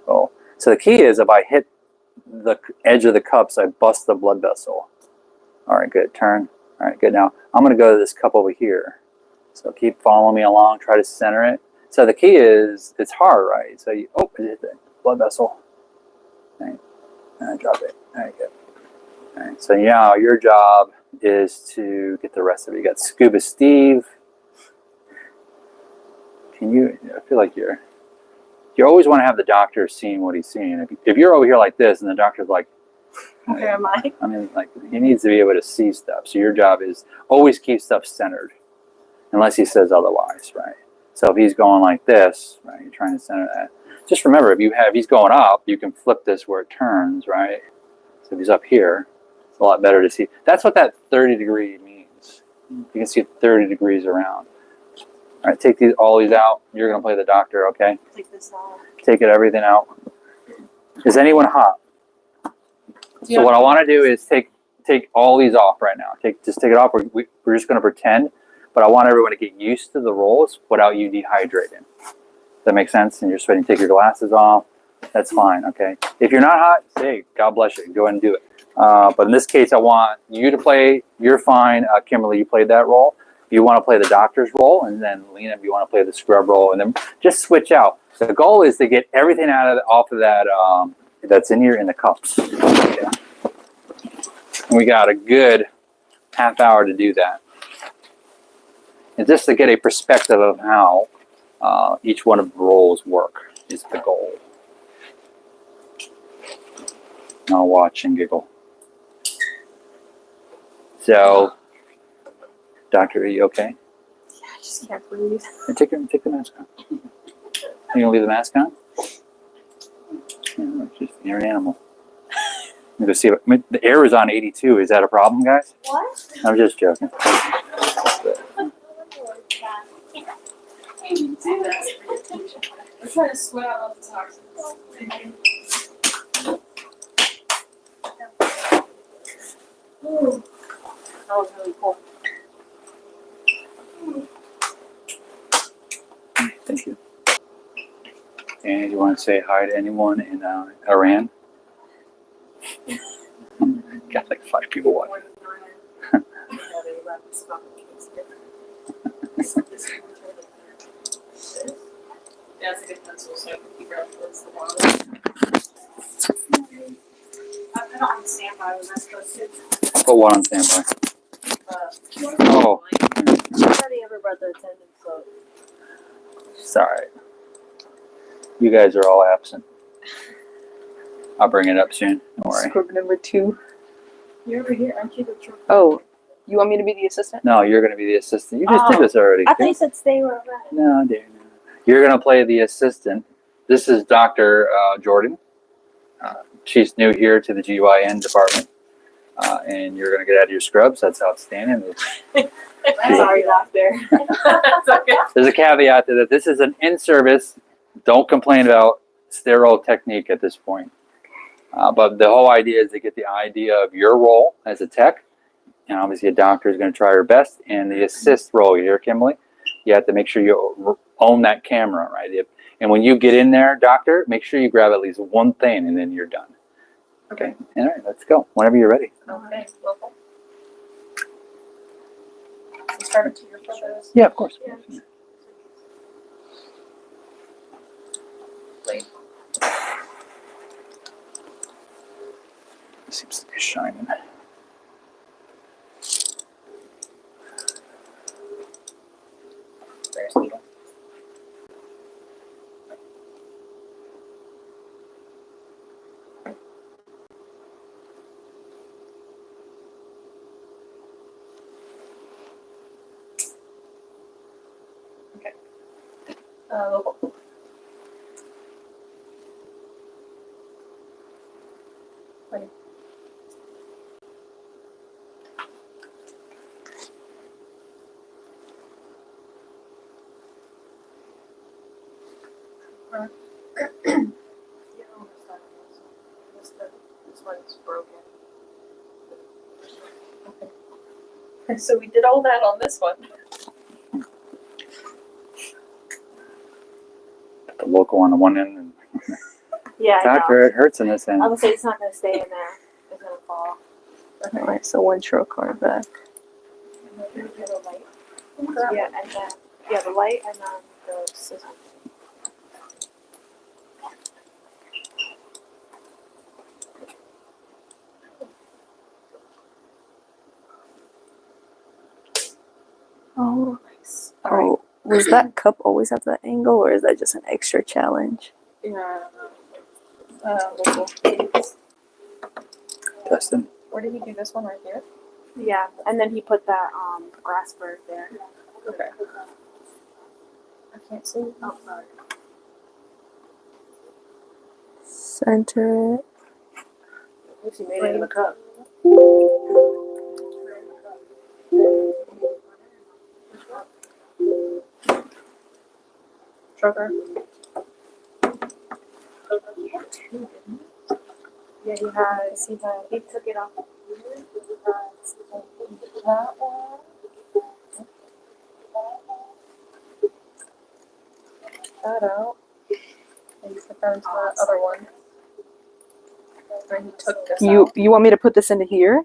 Oh, so the key is if I hit the edge of the cups, I bust the blood vessel. All right, good, turn. All right, good. Now I'm going to go to this cup over here. So keep following me along, try to center it. So the key is, it's hard, right? So you open it, the blood vessel. All right, and drop it. All right, good. All right, so now your job is to get the rest of it. You got Scuba Steve. Can you, I feel like you always want to have the doctor seeing what he's seeing. If you're over here like this and the doctor's like, Where am I? I mean, like, he needs to be able to see stuff. So your job is always keep stuff centered, unless he says otherwise, right? So if he's going like this, right, you're trying to center that. Just remember, if he's going up, you can flip this where it turns, right? So if he's up here, it's a lot better to see. That's what that 30 degree means. You can see 30 degrees around. All right, take all these out. You're gonna play the doctor, okay? Take this off. Take everything out. Is anyone hot? So what I want to do is take all these off right now. Just take it off. We're just gonna pretend, but I want everyone to get used to the rolls without you dehydrating. Does that make sense? And you're sweating. Take your glasses off. That's fine, okay? If you're not hot, say, God bless you. Go ahead and do it. But in this case, I want you to play. You're fine. Kimberly, you played that role. If you want to play the doctor's role, and then Lena, if you want to play the scrub role, and then just switch out. The goal is to get everything off of that that's in here in the cups. Okay? And we got a good half hour to do that. And just to get a perspective of how each one of the roles work is the goal. I'll watch and giggle. So, doctor, are you okay? Yeah, I just can't breathe. Take the mask on. You gonna leave the mask on? Yeah, you're an animal. Let me go see if the air is on 82. Is that a problem, guys? What? I'm just joking. I'm trying to sweat out all the toxins. Ooh. That was really cool. Thank you. And you want to say hi to anyone in Iran? Got like 5 people watching. Yeah, it's a good pencil, so I can figure out what's the bottom. I don't understand why I was not supposed to. Put one on standby. Oh, Nobody ever brought their attendance, so. sorry. You guys are all absent. I'll bring it up soon. Don't worry. Scrub number 2. You're over here, aren't you the truck? Oh, you want me to be the assistant? No, you're going to be the assistant. You just did this already. I thought you said stay where I'm at. No, dear. No. You're going to play the assistant. This is Dr. Jordan. She's new here to the GYN department. And you're going to get out of your scrubs. That's outstanding. I'm sorry, doctor. It's okay. There's a caveat to that. This is an in-service. Don't complain about sterile technique at this point. But the whole idea is to get the idea of your role as a tech. And obviously a doctor is going to try her best. And the assist role, you hear, Kimberly? You have to make sure you own that camera, right? And when you get in there, doctor, make sure you grab at least one thing and then you're done. Okay. All right, let's go. Whenever you're ready. Okay, well. Start it to your photos. Yeah, of course. Wait. Seems to be shining. There's needle. Okay. Local. Ready. This one's broken. Okay. So we did all that on this one. Put the local on the one end. And Yeah, I know. doctor, it hurts in this end. I would say it's not gonna stay in there. It's gonna fall. Alright, so 1 trocar back. Yeah, and then the light and then the scissors. Oh, nice. Oh, was that cup always at that angle, or is that just an extra challenge? Yeah. Local. Testing. Where did he do this one right here? Yeah, and then he put that grass bird there. Okay. I can't see. Oh, sorry. Center it. At least he made it in the cup. Trocar. Yeah, he took it off. That one. That out. And you put that into that other one. And he took this out. You want me to put this into here?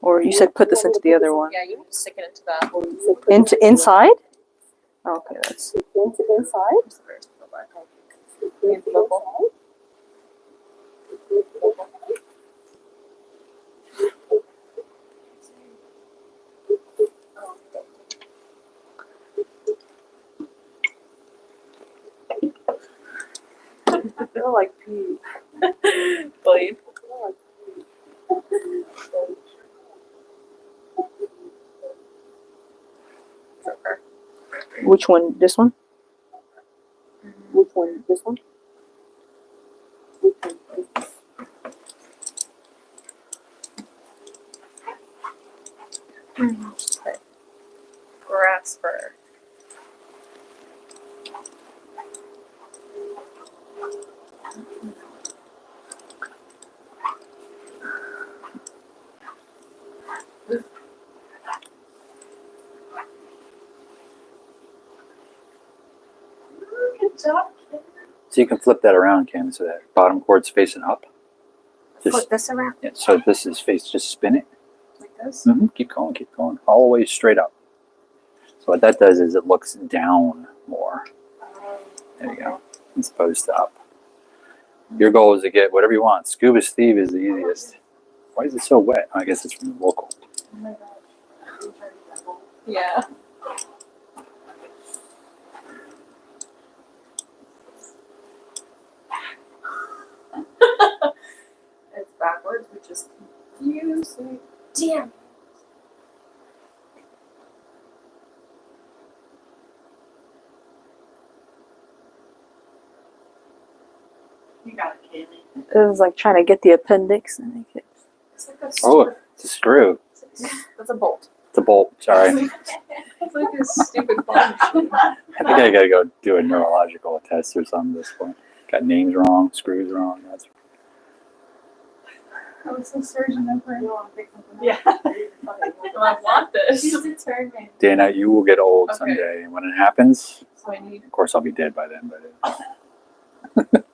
Or you said put this into the other one? Yeah, you can stick it into that. Into inside? Okay, that's into inside. The vocal. I feel like pee. Blade. Trocar. Which one? This one? Which one? This one? Okay. Grasper. Good job. So you can flip that around, Kim, so that bottom cord's facing up. Just, Flip this around yeah, so this is face, just spin it. like this. Keep going, all the way straight up. So what that does is it looks down more. There you go, as opposed to up. Your goal is to get whatever you want. Scuba Steve is the easiest. Why is it so wet? I guess it's from the local. Oh my gosh. Yeah. It's backwards, which is confusing. Damn. You got it, Kaylee. It was like trying to get the appendix and make it. It's like a Oh, it's a screw. That's a bolt. It's a bolt. Sorry. It's like a stupid claw machine. I think I gotta go do a neurological test or something at this point. Got names wrong, screws wrong. That's I was a surgeon over. You want to pick something? Yeah. So I want this. She's determined. Dana, you will get old Okay. someday. And when it happens, So I need. of course I'll be dead by then, but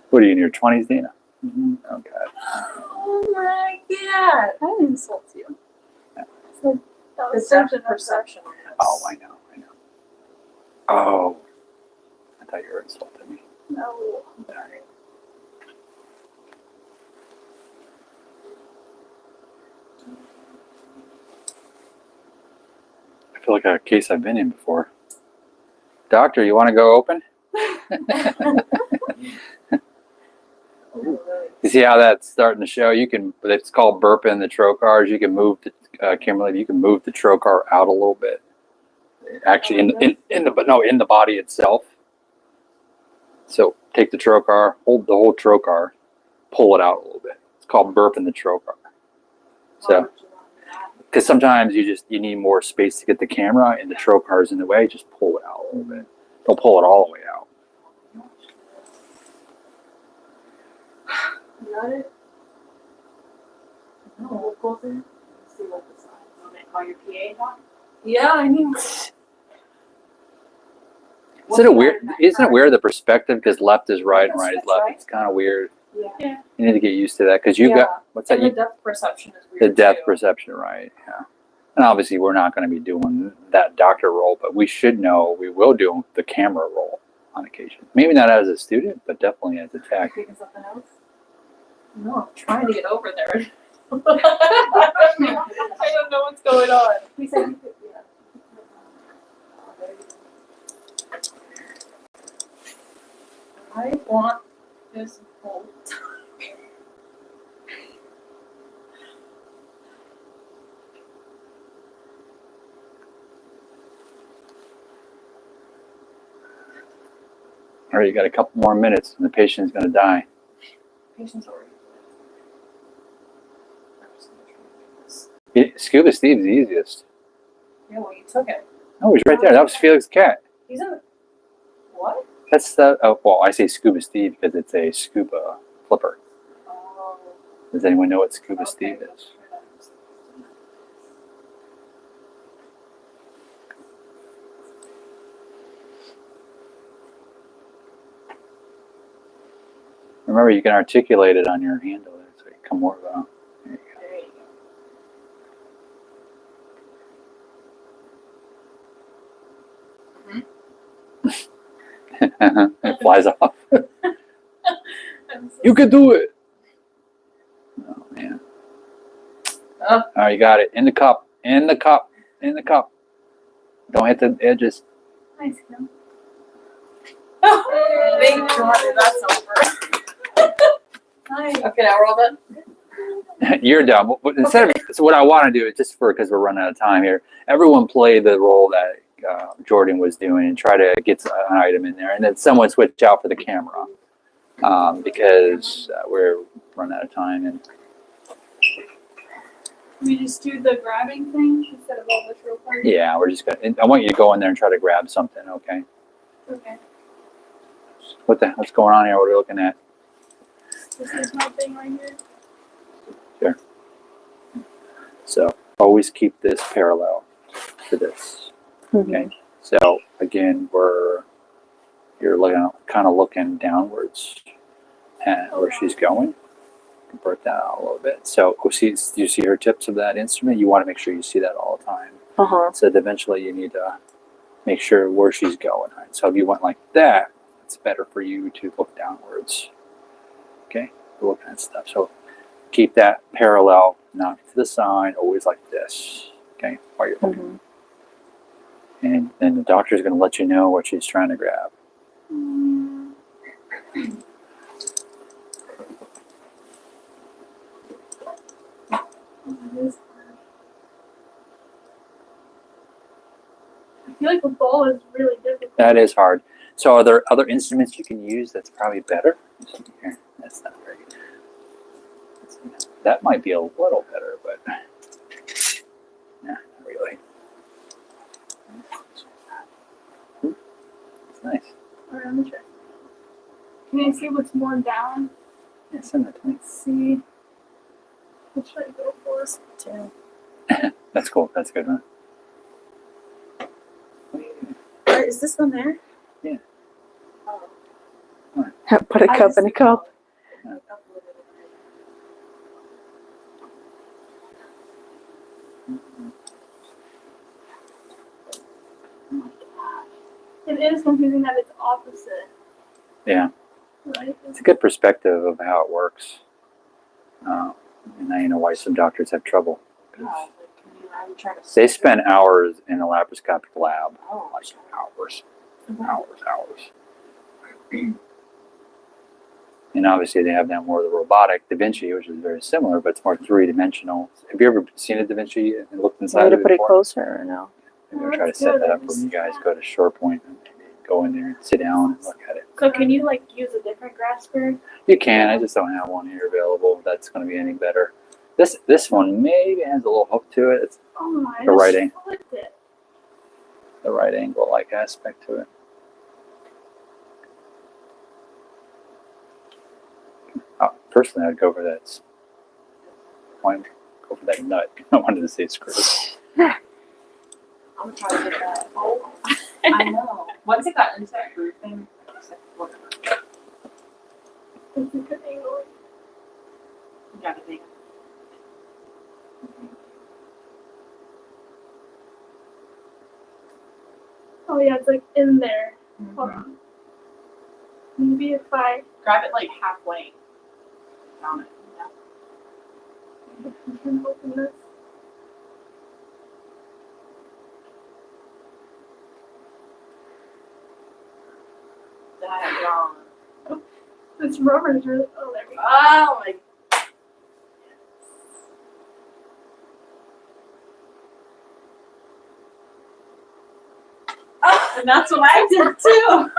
what are you in your 20s, Dana? Oh god. Oh my god! I insult you. The Perception. Perception. Oh, I know. Oh. I thought you were insulting me. No. Sorry. I feel like a case I've been in before. Doctor, you want to go open? You see how that's starting to show? You can. It's called burping the trocars. You can move the Kimberly. You can move the trocar out a little bit. Actually, in the body itself. So take the trocar, hold the whole trocar, pull it out a little bit. It's called burping the trocar. So, because sometimes you need more space to get the camera, and the trocar's in the way. Just pull it out a little bit. Don't pull it all the way out. Got it? No, we'll go there. See what the sign is. Call your PA doc? Yeah, I need. Isn't it weird the perspective, because left is right and right is left? Right. It's kind of weird. Yeah. You need to get used to that, because you got what's that? And the depth perception is weird. The depth too. perception, right? Yeah. And obviously, we're not going to be doing that doctor role, but we should know we will do the camera role on occasion. Maybe not as a student, but definitely as a tech. Picking something else? No, I'm trying to get over there. I don't know what's going on. He said you could, yeah. I want this bolt. All right, you got a couple more minutes, and the patient's going to die. Patient's already. I'm just gonna try to get this. Scuba Steve's the easiest. Yeah, well, you took it. Oh, he's right there. That was Felix's cat. He's in the, what? That's the, oh, well, I say Scuba Steve because it's a scuba flipper. Oh. Does anyone know what Scuba Steve is? Remember, you can articulate it on your handle. So you come more about. There you go. There you It flies off. go. You can do it. Oh man. Oh. All right, you got it. In the cup. In the cup. In the cup. Don't hit the edges. Nice, Kim. Thank God that's over. Nice. Okay, now we're all done. You're done. But instead of, so what I want to do is just because we're running out of time here, everyone play the role that Jordan was doing and try to get an item in there, and then someone switch out for the camera because we're running out of time. And We just do the grabbing thing instead of all the drill parts. yeah, we're just gonna. I want you to go in there and try to grab something. Okay. Okay. What's going on here? What are we looking at? This is my thing right here. Sure. So always keep this parallel to this. Okay. So again, you're looking, kind of looking downwards at where she's going. Convert that out a little bit. So do you see her tips of that instrument? You want to make sure you see that all the time. So that eventually you need to make sure where she's going. Right? So if you went like that, it's better for you to look downwards. Okay, look at stuff. So keep that parallel, not to the side, always like this. Okay, while you're looking. And then the doctor is going to let you know what she's trying to grab. I feel like the ball is really difficult. That is hard. So are there other instruments you can use that's probably better? Here, that's not very good. That might be a little better, but nah, not really. It's nice. Alright, let me try. Can you see what's more down? Yeah, send that to me. Let's see. What should I go for? Two. That's cool. That's a good one. Wait, is this one there? Yeah. Oh. Put a cup in a cup. It is confusing that it's opposite. Yeah. Right? It's a good perspective of how it works. And now you know why some doctors have trouble. Oh, I'm trying to They spend hours in a laparoscopic lab. Oh, Like hours. And obviously they have now more of the robotic Da Vinci, which is very similar, but it's more three-dimensional. Have you ever seen a Da Vinci and looked inside Way to of it put it before? closer or no? Maybe I'll try to set that up for you guys. Go to ShorePoint and maybe go in there and sit down and look at it. So can you like use a different grasper? You can. I just don't have one here available that's going to be any better. This one maybe has a little hook to it. It's Oh, I The just right angle. flipped it. the right angle like aspect to it. Personally, I'd go for that. Why go for that nut? I wanted to say screw. I'm gonna try to get that. Oh, I know. Once it got into that groove thing, I was like, whatever. It's a good angle. You got it, babe. Oh yeah, it's like in there. Hold Mhm. on. Maybe if I Grab it like halfway. Down it. Yeah. can open this. That wrong. This rubber is really. Oh, there we go. Oh my. Oh, and that's what I did too.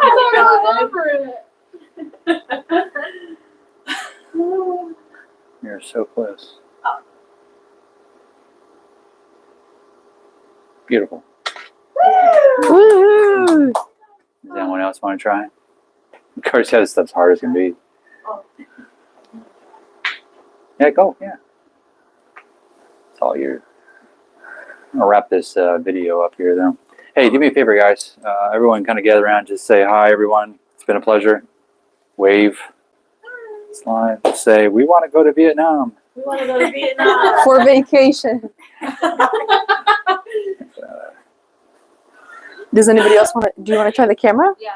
I don't remember it. You're so close. Oh. Beautiful. Woo! else want to try? Of course, yeah, this stuff's hard as can be. Oh. Yeah, go. Yeah. It's all yours. I'm gonna wrap this video up here, though. Hey, do me a favor, guys. Everyone, kind of gather around. Just say hi, everyone. It's been a pleasure. Wave. Slide. Say, we want to go to Vietnam. We want to go to Vietnam. For vacation. Does anybody else want to? Do you want to try the camera? Yeah.